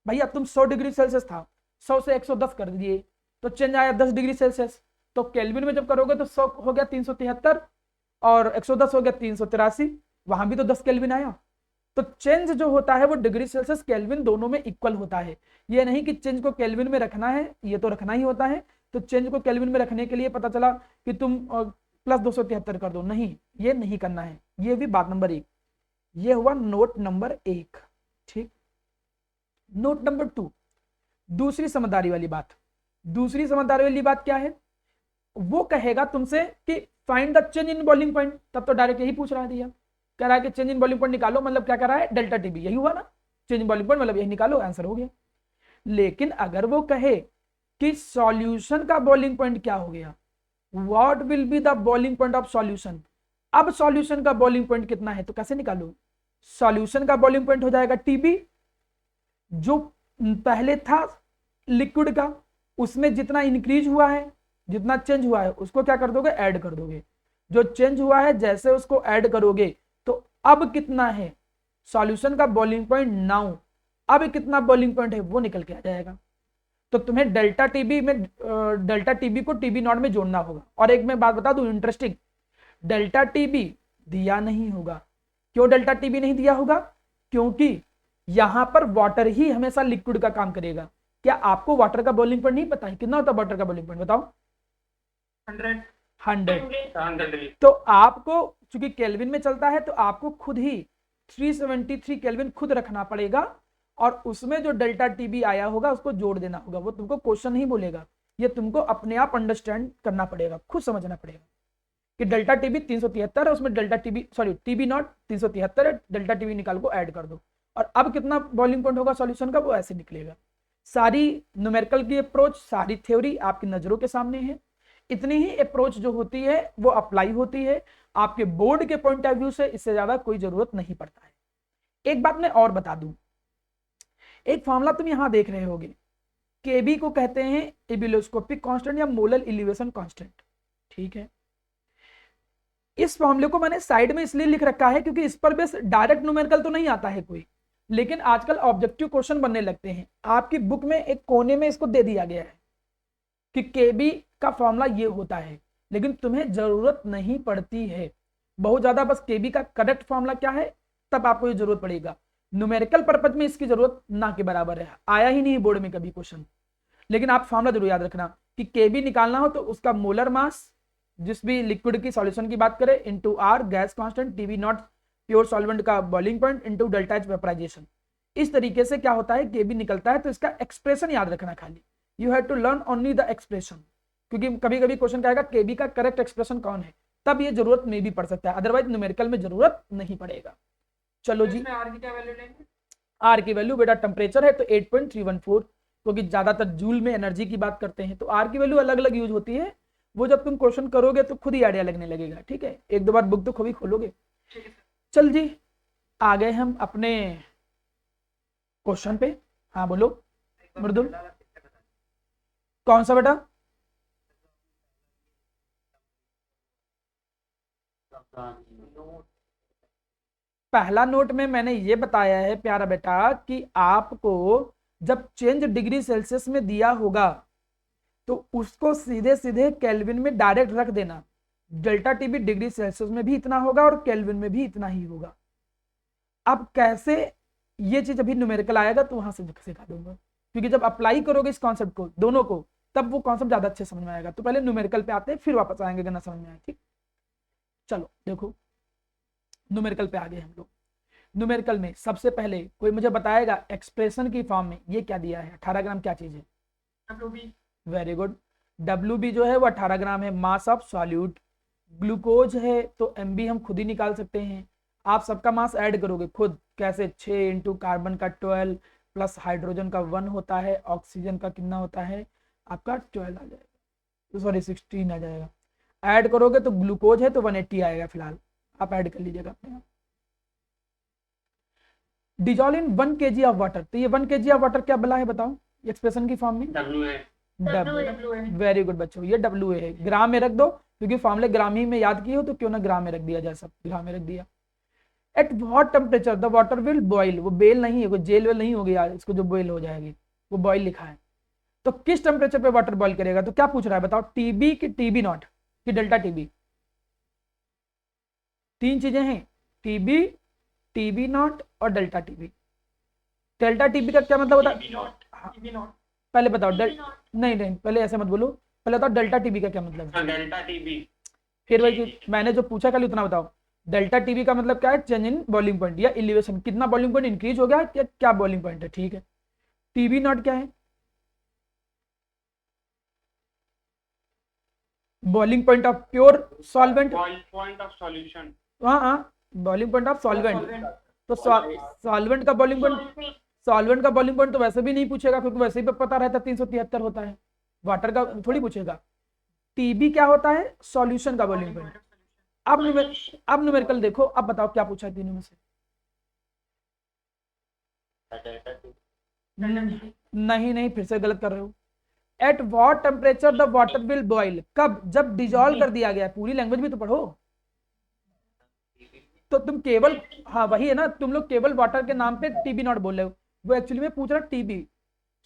Speaker 1: भैया तुम 100 डिग्री सेल्सियस था, 100 से 110 कर दिए तो चेंज आया 10 डिग्री सेल्सियस, तो केल्विन में जब करोगे तो 100 हो गया 373 और 110 हो गया 383, वहां भी तो 10 केल्विन आया। तो चेंज जो होता है वो डिग्री सेल्सियस केल्विन दोनों में इक्वल होता है। ये नहीं कि चेंज को केल्विन में रखना है, ये तो रखना ही होता है, तो चेंज को केल्विन में रखने के लिए पता चला कि तुम प्लस 273 कर दो, नहीं, ये नहीं करना है। ये भी बात नंबर 1। ये हुआ नोट नंबर 1। ठीक, नोट नंबर 2, दूसरी समझदारी वाली बात। दूसरी समझदारी वाली बात क्या है? वो कहेगा तुमसे कि find the change in boiling point, तब तो डायरेक्ट यही पूछ रहा है दिया, कह रहा है कि चेंज इन बॉइलिंग पॉइंट निकालो, मतलब क्या कर रहा है, डेल्टा टीबी, यही हुआ ना, चेंज इन बॉइलिंग पॉइंट मतलब यही निकालो, आंसर हो गया। लेकिन अगर वो कहे कि सॉल्यूशन का बॉइलिंग पॉइंट क्या हो गया, what will be the boiling point of solution, अब सॉल्यूशन का बॉइलिंग पॉइंट कितना है, तो कैसे निकालो, सॉल्यूशन का बॉइलिंग पॉइंट हो जाएगा टीबी, जो पहले था लिक्विड का, उसमें जितना इंक्रीज हुआ है, जितना चेंज हुआ है, उसको क्या कर दोगे, ऐड कर दोगे, जो चेंज हुआ है जैसे उसको ऐड करोगे, तो अब कितना है सॉल्यूशन का बॉइलिंग पॉइंट नाउ, अब कितना बॉइलिंग पॉइंट है वो निकल के आ जाएगा। तो तुम्हें डेल्टा टीबी में डेल्टा टीबी को टीबी नॉट में जोड़ना होगा। और एक मैं बात बता दूं इंटरेस्टिंग, डेल्टा टीबी दिया नहीं होगा। क्यों डेल्टा टीबी नहीं दिया होगा? क्योंकि यहां पर वाटर ही हमेशा लिक्विड का काम करेगा। क्या आपको वाटर का बॉइलिंग पॉइंट नहीं पता है? कितना होता है वाटर का बॉइलिंग पॉइंट, बताओ? 100। तो आपको चूंकि केल्विन में चलता है, तो आपको खुद ही 373 केल्विन खुद रखना पड़ेगा, और उसमें जो डेल्टा टीबी आया होगा उसको जोड़ देना होगा। वो तुमको क्वेश्चन नहीं बोलेगा, ये तुमको अपने आप अंडरस्टैंड करना पड़ेगा, खुद समझना पड़ेगा कि डेल्टा टीबी 373 है, उसमें delta TB sorry TB naught 373 है, डेल्टा टीबी निकाल को ऐड कर दो, और अब कितना बॉइलिंग पॉइंट होगा सॉल्यूशन का, वो ऐसे निकलेगा। सारी न्यूमेरिकल की अप्रोच, सारी थ्योरी आपकी नजरों के सामने है। इतनी ही अप्रोच जो होती है वो अप्लाई होती है आपके बोर्ड के पॉइंट ऑफ व्यू से, इससे ज्यादा कोई जरूरत नहीं पड़ता है। एक बात मैं और बता दूं, एक फॉर्मूला तुम यहां देख रहे होगे, केबी को कहते हैं एबिलोस्कोपिक कांस्टेंट या मोलर एलिवेशन कांस्टेंट। ठीक है, इस फॉर्मूले को मैंने साइड में इसलिए लिख रखा है क्योंकि इस पर बेस डायरेक्ट न्यूमेरिकल तो नहीं आता है कोई, लेकिन आजकल ऑब्जेक्टिव क्वेश्चन बनने लगते हैं। आपकी बुक में एक कोने में इसको दे दिया गया है कि केबी का फॉर्मूला ये होता है, लेकिन तुम्हें जरूरत नहीं पड़ती है बहुत ज्यादा। बस केबी का करेक्ट फॉर्मूला क्या है तब आपको ये जरूरत पड़ेगा, न्यूमेरिकल पर्पज में इसकी जरूरत ना के बराबर है, आया ही नहीं बोर्ड में कभी क्वेश्चन। लेकिन आप फॉर्मूला जरूर याद रखना कि केबी निकालना हो तो उसका मोलर मास, जिस भी लिक्विड की सॉल्यूशन की बात करें, into R gas constant, TB naught pure solvent का boiling point, into delta H vaporization. इस तरीके से क्या होता है केबी निकलता है। तो इसका एक्सप्रेशन याद रखना, खाली you have to learn only the expression, क्योंकि कभी कभी क्वेश्चन कहेगा केबी का करेक्ट एक्सप्रेशन कौन है, तब ये जरूरत में भी पड़ सकता है, अदरवाइज न्यूमेरिकल में जरूरत नहीं पड़ेगा। चलो जी,
Speaker 2: आर की क्या वैल्यू लेंगे?
Speaker 1: आर की वैल्यू बेटा टेम्परेचर है तो 8.314, क्योंकि ज्यादातर जूल में एनर्जी की बात करते हैं, तो आर की वैल्यू अलग अलग यूज होती है। वो जब तुम क्वेश्चन करोगे तो खुद ही आइडिया लगने लगेगा। ठीक है, एक दो बार बुक तो खुद खोलोगे। चल जी, आ गए हम अपने क्वेश्चन पे। हाँ बोलो मृदुल, कौन सा बेटा? पहला नोट में मैंने ये बताया है प्यारा बेटा कि आपको जब चेंज डिग्री सेल्सियस में दिया होगा तो उसको सीधे सीधे केल्विन में डायरेक्ट रख देना। डेल्टा टीबी डिग्री सेल्सियस में भी इतना होगा और केल्विन में भी इतना ही होगा। अब कैसे ये चीज अभी न्यूमेरिकल आएगा तो वहां से सिखा दूंगा, क्योंकि जब अप्लाई करोगे इस कॉन्सेप्ट को दोनों को, तब वो कॉन्सेप्ट ज्यादा अच्छे समझ में आएगा। तो पहले न्यूमेरिकल पे आते हैं, फिर वापस आएंगे अगर ना समझ में आए। ठीक, चलो देखो न्यूमेरिकल पे आ गए हम लोग। न्यूमेरिकल में सबसे पहले कोई मुझे बताएगा एक्सप्रेशन की फॉर्म में ये क्या दिया है? 18 ग्राम क्या चीज है?
Speaker 2: WB।
Speaker 1: वेरी गुड, WB जो है वो 18 ग्राम है, मास ऑफ सॉल्यूट। ग्लूकोज है तो MB हम खुद ही निकाल सकते हैं। आप सबका मास ऐड करोगे खुद, कैसे? 6 इंटू कार्बन का 12 प्लस हाइड्रोजन का 1 होता है, ऑक्सीजन का कितना होता है आपका 12 आ जाएगा, सॉरी 16 आ जाएगा। ऐड करोगे तो ग्लूकोज है तो 180 आएगा, फिलहाल आप ऐड कर लीजिएगा अपने आप। Dissolve in 1 kg of water, तो ये 1 kg ऑफ वाटर क्या बला है बताओ एक्सप्रेशन की फॉर्म में? वेरी गुड बच्चों, ये WA है। ग्राम में रख दो क्योंकि फॉर्मूले ग्राम ही में याद किए हो, तो क्यों ना ग्राम में रख दिया जाए, सब ग्राम में रख दिया। At what temperature the water will boil, वो बेल नहीं है, वो जेल वेल नहीं होगी यार, इसको जो बॉइल हो जाएगी वो बॉइल लिखा है। तो किस टेम्परेचर पे वाटर बॉइल करेगा? तो क्या पूछ रहा है बताओ, टीबी की टीबी नॉट कि डेल्टा टीबी? तीन चीजें हैं, टीबी, टीबी नॉट और डेल्टा टीबी। डेल्टा टीबी का क्या मतलब होता है? पहले बताओ नहीं नहीं, पहले ऐसे मत बोलो, पहले बताओ डेल्टा टीबी का क्या मतलब है?
Speaker 2: Delta TB.
Speaker 1: फिर वही मैंने जो पूछा कल उतना बताओ। डेल्टा टीबी का मतलब क्या है, चेंज इन बॉइलिंग पॉइंट या एलिवेशन, कितना बॉइलिंग पॉइंट इंक्रीज हो गया या क्या बॉइलिंग पॉइंट है, ठीक है। टीबी नॉट क्या है, boiling point of pure solvent,
Speaker 2: point of solution.
Speaker 1: हाँ हाँ, बॉइलिंग पॉइंट ऑफ सॉल्वेंट। तो सॉल्वेंट का बॉइलिंग पॉइंट, सॉल्वेंट का बॉइलिंग पॉइंट तो वैसे भी नहीं पूछेगा क्योंकि वैसे ही पता रहता है 373 होता है, वाटर का थोड़ी पूछेगा। टीबी क्या होता है, सॉल्यूशन का बॉइलिंग पॉइंट। अब न्यूमेरिकल देखो, अब बताओ क्या पूछा है तीनों में से। नहीं नहीं, फिर से गलत कर रहे हो। At what temperature the water will boil, कब, जब डिजॉल्व कर दिया गया है, पूरी लैंग्वेज भी तो पढ़ो। तो तुम केवल, हाँ वही है ना, तुम लोग केवल वाटर के नाम पे टीबी नॉट बोल रहे हो, वो एक्चुअली में पूछ रहा टीबी।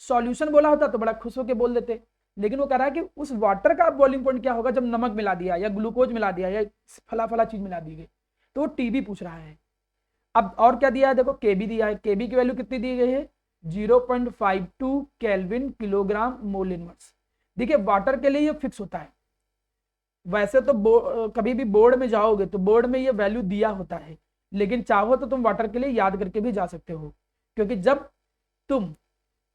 Speaker 1: सॉल्यूशन बोला होता तो बड़ा खुश होकर बोल देते, लेकिन वो कह रहा है कि उस वाटर का बॉइलिंग पॉइंट क्या होगा जब नमक मिला दिया या ग्लूकोज मिला दिया या फला फला चीज मिला दी गई, तो वो टीबी पूछ रहा है। अब और क्या दिया है, देखो केबी दिया है, केबी की वैल्यू कितनी दी गई है, 0.52 केल्विन किलोग्राम मोल इनवर्स। देखिए वाटर के लिए ये फिक्स होता है, वैसे तो कभी भी बोर्ड में जाओगे तो बोर्ड में ये वैल्यू दिया होता है, लेकिन चाहो तो तुम वाटर के लिए याद करके भी जा सकते हो, क्योंकि जब तुम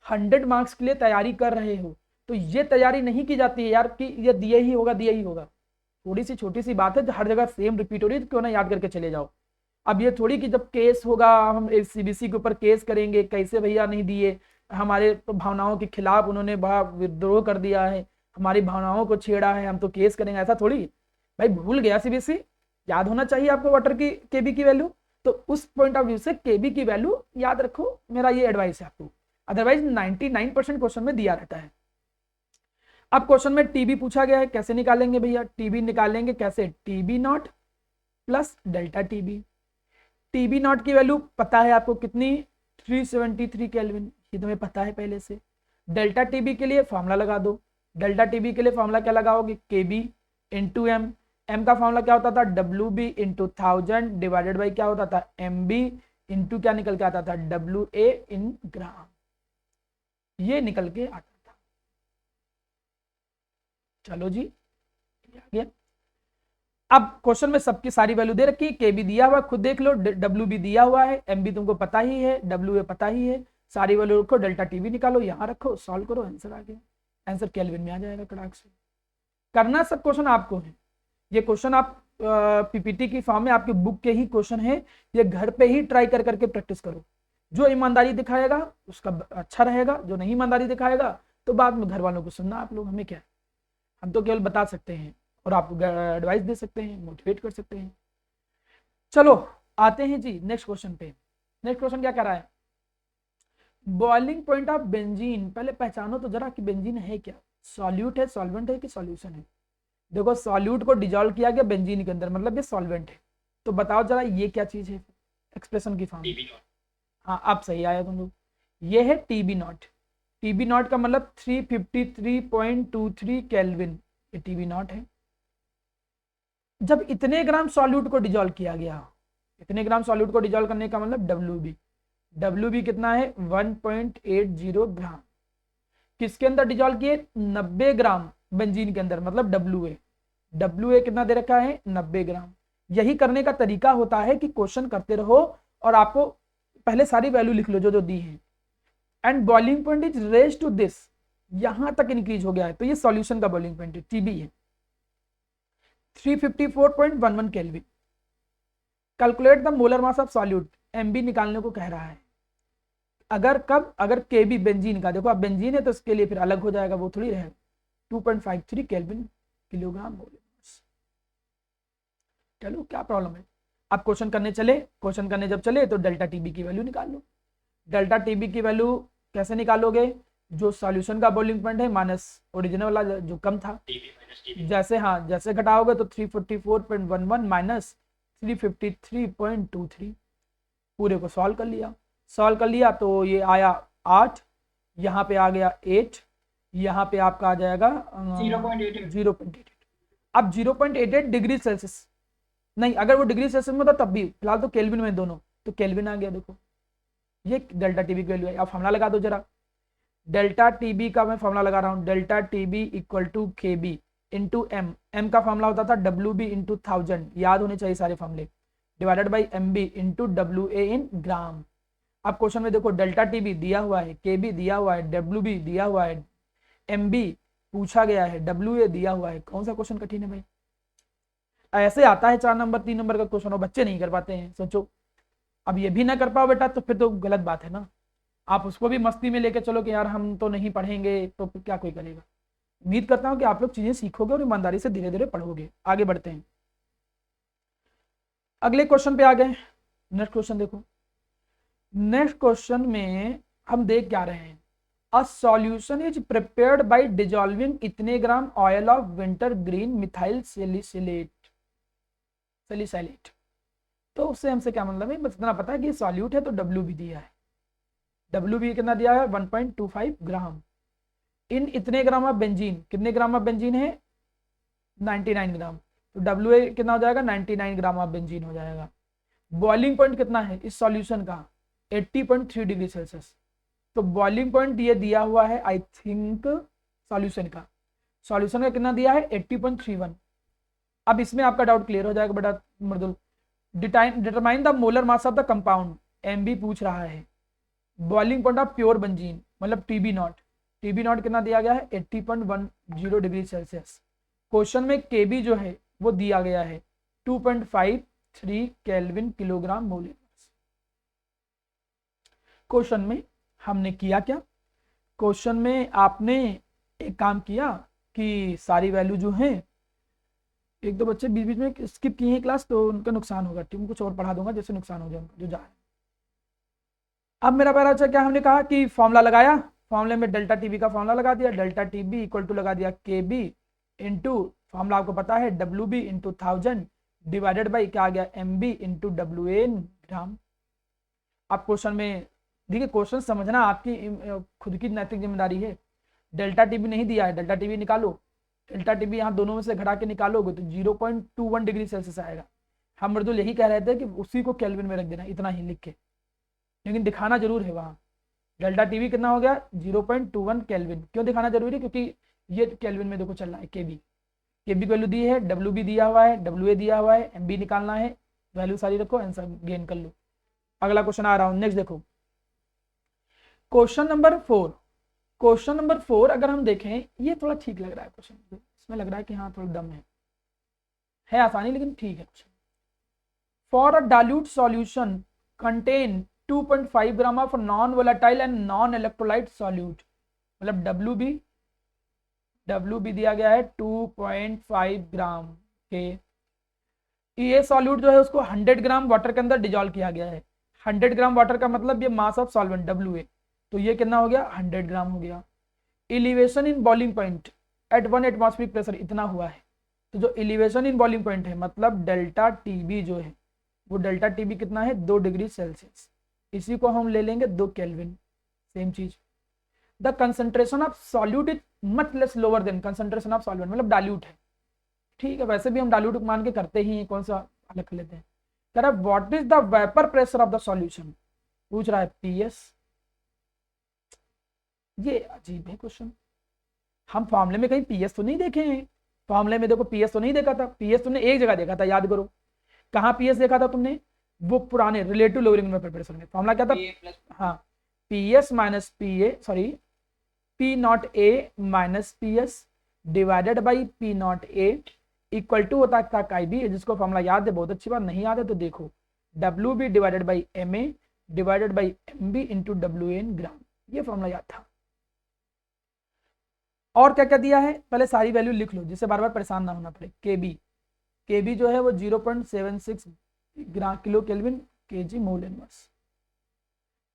Speaker 1: 100 मार्क्स के लिए तैयारी कर रहे हो तो ये तैयारी नहीं की जाती है यार कि ये दिया ही होगा दिया ही होगा, थोड़ी सी छोटी सी बात है जो हर जगह सेम रिपीट हो रही है, तो क्यों ना याद करके चले जाओ। अब ये थोड़ी कि जब केस होगा हम सीबीसी के ऊपर केस करेंगे, कैसे भैया नहीं दिए, हमारे तो भावनाओं के खिलाफ उन्होंने बड़ा विद्रोह कर दिया है, हमारी भावनाओं को छेड़ा है, हम तो केस करेंगे, ऐसा थोड़ी। भाई भूल गया सीबीसी, याद होना चाहिए आपको वाटर की केबी की वैल्यू, तो उस पॉइंट ऑफ व्यू से केबी की वैल्यू याद रखो, मेरा ये एडवाइस है आपको, अदरवाइज 99% क्वेश्चन में दिया रहता है। अब क्वेश्चन में टीबी पूछा गया है, कैसे निकालेंगे भैया, टीबी निकालेंगे कैसे, TB naught plus delta TB. TB naught की वैल्यू पता है आपको कितनी, 373 केल्विन, ये तुम्हें पता है पहले से। डेल्टा टीबी के लिए फॉर्मूला लगा दो, डेल्टा टीबी के लिए फॉर्मूला क्या लगाओगे, केबी इंटू एम, एम का फॉर्मूला क्या होता था, W B into 1000 divided by क्या होता था, एम बी इंटू क्या निकल के आता था, डब्ल्यू ए इन ग्राम, ये निकल के आता था। चलो जी आ गया। अब क्वेश्चन में सबकी सारी वैल्यू दे रखी है, के भी दिया हुआ खुद देख लो, डब्ल्यू भी दिया हुआ है, एम भी तुमको पता ही है, डब्ल्यू ए पता ही है, सारी वैल्यू रखो, डेल्टा टी भी निकालो, यहाँ रखो, सॉल्व करो, आंसर आ गया, आंसर केल्विन में आ जाएगा कड़ाक से। करना सब क्वेश्चन आपको है, ये क्वेश्चन आप पीपीटी की फॉर्म में आपके बुक के ही क्वेश्चन है, ये घर पे ही ट्राई कर करके प्रैक्टिस करो, जो ईमानदारी दिखाएगा उसका अच्छा रहेगा, जो नहीं ईमानदारी दिखाएगा तो बाद में घर वालों को सुनना आप लोग, हमें क्या, हम तो केवल बता सकते हैं और आपको एडवाइस दे सकते हैं, मोटिवेट कर सकते हैं। चलो आते हैं जी नेक्स्ट क्वेश्चन पे। नेक्स्ट क्वेश्चन क्या कर रहा है, बॉइलिंग पॉइंट ऑफ बेंजीन, पहले पहचानो तो जरा कि बेंजीन है क्या, सॉल्यूट है, सॉल्वेंट है कि सॉल्यूशन है। देखो सॉल्यूट को डिजोल्व किया गया बेंजीन के अंदर, मतलब ये सॉल्वेंट है, तो बताओ जरा ये क्या चीज है, एक्सप्रेशन की फॉर्म। हाँ अब सही आया तुम लोग, ये है टीबी नॉट, टीबी नॉट का मतलब 353.23 केल्विन, ये टीबी नॉट है। जब इतने ग्राम सॉल्यूट को डिजोल्व किया गया, इतने ग्राम सॉल्यूट को डिजोल्व करने का मतलब डब्ल्यू बी कितना है 1.80 ग्राम, किसके अंदर डिजोल्व किए 90 ग्राम बेंजीन के अंदर, मतलब डब्ल्यू ए कितना दे रखा है 90 ग्राम। यही करने का तरीका होता है कि क्वेश्चन करते रहो और आपको पहले सारी वैल्यू लिख लो जो जो दी है, and boiling point is raise to this, यहां तक इंक्रीज हो गया है, तो ये सॉल्यूशन का बॉइलिंग पॉइंट है, टीबी है 354.11 kelvin. Calculate the molar mass of solute, MB निकालने को कह रहा है, अगर कब, अगर केबी बेंजीन का, देखो अब बेंजीन है तो इसके लिए फिर अलग हो जाएगा, वो थोड़ी रहेगा, 2.53 केल्विन किलोग्राम मोल इनवर्स। चलो क्या प्रॉब्लम है, अब क्वेश्चन करने चले, क्वेश्चन करने जब चले तो डेल्टा टीबी की वैल्यू निकाल लो। डेल्टा टीबी की वैल्यू कैसे निकालोगे, जो सॉल्यूशन का बॉइलिंग पॉइंट है माइनस ओरिजिनल वाला जो कम था, जैसे हाँ जैसे घटाओगे तो 344.11 माइनस 353.23, पूरे को सॉल्व कर लिया, सॉल्व कर लिया तो ये आया 8, यहाँ पे आ गया 8, यहाँ पे आपका आ जाएगा 0.88। अब 0.88 डिग्री सेल्सियस नहीं, अगर वो डिग्री सेल्सियस में था तब भी, फिलहाल तो केल्विन में दोनों, तो केल्विन आ गया, देखो ये डेल्टा टीबी की वैल्यू है। अब फॉर्मूला लगा दो जरा, डेल्टा टीबी का मैं फॉर्मूला लगा रहा हूँ, delta TB equal to K B into M, M का फॉर्मूला होता था डब्ल्यू बी इंटू 1000, याद होने चाहिए सारे फॉर्मूले, divided by MB into WA इन ग्राम। अब क्वेश्चन में देखो डेल्टा TB दिया हुआ है, KB दिया हुआ है, WB दिया हुआ है, MB पूछा गया है, WA दिया हुआ है। कौन सा क्वेश्चन कठिन है भाई? ऐसे आता है 4 नंबर 3 नंबर का क्वेश्चन और बच्चे नहीं कर पाते हैं, सोचो। अब ये भी ना कर पाओ बेटा तो फिर तो गलत बात है ना। आप उसको भी मस्ती में लेके चलो कि यार हम तो नहीं पढ़ेंगे, तो फिर क्या कोई करेगा। उम्मीद करता हूं कि आप लोग चीजें सीखोगे और ईमानदारी से धीरे धीरे पढ़ोगे। आगे बढ़ते हैं, अगले क्वेश्चन पे आ गए। नेक्स्ट क्वेश्चन देखो। नेक्स्ट क्वेश्चन में हम देख क्या रहे हैं, a solution is prepared by dissolving इतने gram oil of wintergreen methyl salicylate. तो उससे हमसे क्या मतलब है, बस इतना पता है कि सॉल्यूट है तो WB दिया है। WB कितना दिया है? 1.25 ग्राम। इन इतने ग्राम ऑफ बेंजीन, कितने ग्राम ऑफ बेंजीन है? 99 ग्राम। तो WA कितना हो जाएगा? 99 ग्राम ऑफ बेंजीन हो जाएगा। बॉइलिंग पॉइंट कितना है इस सॉल्यूशन का? 80.3 डिग्री सेल्सियस। तो बॉइलिंग पॉइंट ये दिया हुआ है आई थिंक सॉल्यूशन का कितना दिया है? 80.31। अब इसमें आपका डाउट क्लियर हो जाएगा बेटा Mridul. Determine the molar mass of the compound, MB पूछ रहा है। Boiling point of pure benzene मतलब TB नॉट कितना दिया गया है? 80.10 डिग्री सेल्सियस। क्वेश्चन में KB जो है वो दिया गया है 2.53 केल्विन किलोग्राम मोलर। क्वेश्चन में हमने किया क्या? क्वेश्चन में आपने एक काम किया कि सारी वैल्यू जो है, एक दो बच्चे बीच बीच में स्किप किए हैं क्लास तो उनका नुकसान होगा, ठीक, कुछ और पढ़ा दूंगा जैसे नुकसान हो जाए उनका जो जा रहा है। अब मेरा पहला अच्छा क्या हमने कहा कि फॉर्मूला लगाया, फॉर्मूले में डेल्टा TB का फॉर्मूला लगा दिया, डेल्टा TB इक्वल टू लगा दिया KB इंटू फॉर्मूला आपको पता है WB इंटू 1000 डिवाइडेड बाई क्या आ गया? MB इंटू WA ग्राम। अब क्वेश्चन में देखिए, क्वेश्चन समझना आपकी खुद की नैतिक जिम्मेदारी है। डेल्टा TB नहीं दिया है, डेल्टा TB निकालो। डेल्टा TB यहाँ दोनों में से घटा के निकालोगे तो 0.21 डिग्री सेल्सियस आएगा। हम मृदुल यही कह रहे थे कि उसी को केल्विन में रख देना, इतना ही लिख के, लेकिन दिखाना जरूर है वहाँ। डेल्टा TB कितना हो गया? 0.21 केल्विन। क्यों दिखाना जरूरी है? क्योंकि ये केल्विन में देखो चल रहा है। KB की वैल्यू दी है, WB दिया हुआ है, WA दिया हुआ है, MB निकालना है। वैल्यू सारी रखो, आंसर गेन कर लो। अगला क्वेश्चन आ रहा हूँ, नेक्स्ट देखो क्वेश्चन नंबर 4 अगर हम देखें, ये थोड़ा ठीक लग रहा है क्वेश्चन, इसमें लग रहा है कि हाँ थोड़ा दम है आसानी लेकिन ठीक है question. For a dilute solution contain 2.5 gram of non volatile and non electrolyte solute, मतलब WB दिया गया है 2.5 ग्राम के। ये सॉल्यूट जो है उसको 100 ग्राम वाटर के अंदर डिजॉल्व किया गया है। 100 ग्राम वाटर का मतलब ये मास ऑफ सॉल्वेंट WA, तो ये कितना हो गया? 100 ग्राम हो गया। Elevation in boiling point at 1 atmospheric pressure इतना हुआ है। तो जो एलिवेशन इन बॉइलिंग पॉइंट है मतलब डेल्टा TB जो है वो डेल्टा TB कितना है? 2 डिग्री सेल्सियस। इसी को हम ले लेंगे 2 केल्विन। सेम चीज, the concentration of solute is much less lower than concentration of solvent, मतलब डाइल्यूट है। ठीक है, वैसे भी हम डाइल्यूट मान के करते ही हैं, कौन सा अलग कर लेते हैं। कह रहा है what is the vapour pressure of the solution, पूछ रहा है PS। ये अजीब है क्वेश्चन, हम फॉर्मूले में कहीं PS तो नहीं देखे हैं। फॉर्मूले में देखो PS तो नहीं देखा था, PS तुमने एक जगह देखा था, याद करो कहाँ PS देखा था तुमने? वो पुराने रिलेटिव लोअरिंग वेपर प्रेशर में फॉर्मूला क्या था? हाँ, PS minus P0A minus PS divided by P0A equal to होता था KB, जिसको फॉर्मूला याद है बहुत अच्छी बात, नहीं याद है तो देखो WB divided by MA divided by MB into WA इन ग्राम, ये फॉर्मूला याद था। और क्या क्या दिया है पहले सारी वैल्यू लिख लो जिससे बार बार परेशान ना होना पड़े। KB जो है वो 0.76 gram kilo kelvin kg mole inverse.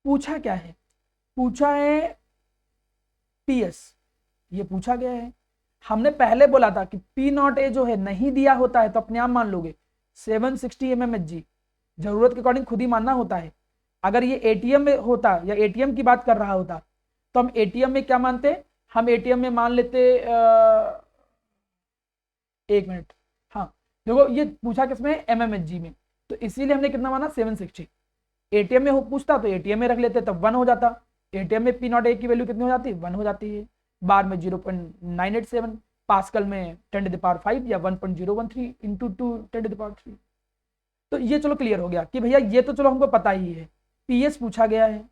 Speaker 1: पूछा क्या है? पूछा है PS, ये पूछा गया है। हमने पहले बोला था कि P0A जो है नहीं दिया होता है तो अपने आप मान लोगे 760 mmHg, जरूरत के अकॉर्डिंग खुद ही मानना होता है। अगर ये ATM में होता या ATM की बात कर रहा होता तो हम ATM में क्या मानते? हम ATM में मान लेते एक मिनट, हाँ देखो ये पूछा किसमें? mmHg में, तो इसीलिए हमने कितना माना? 760। ATM में हो पूछता तो ATM में रख लेते तब 1 हो जाता। ATM में P0A की वैल्यू कितनी हो जाती है? 1 हो जाती है। बार में 0.987, पास्कल में 10⁵ या 1.013 इंटू 2 10⁵। तो ये चलो क्लियर हो गया कि भैया ये तो चलो हमको पता ही है, पीएस पूछा गया है।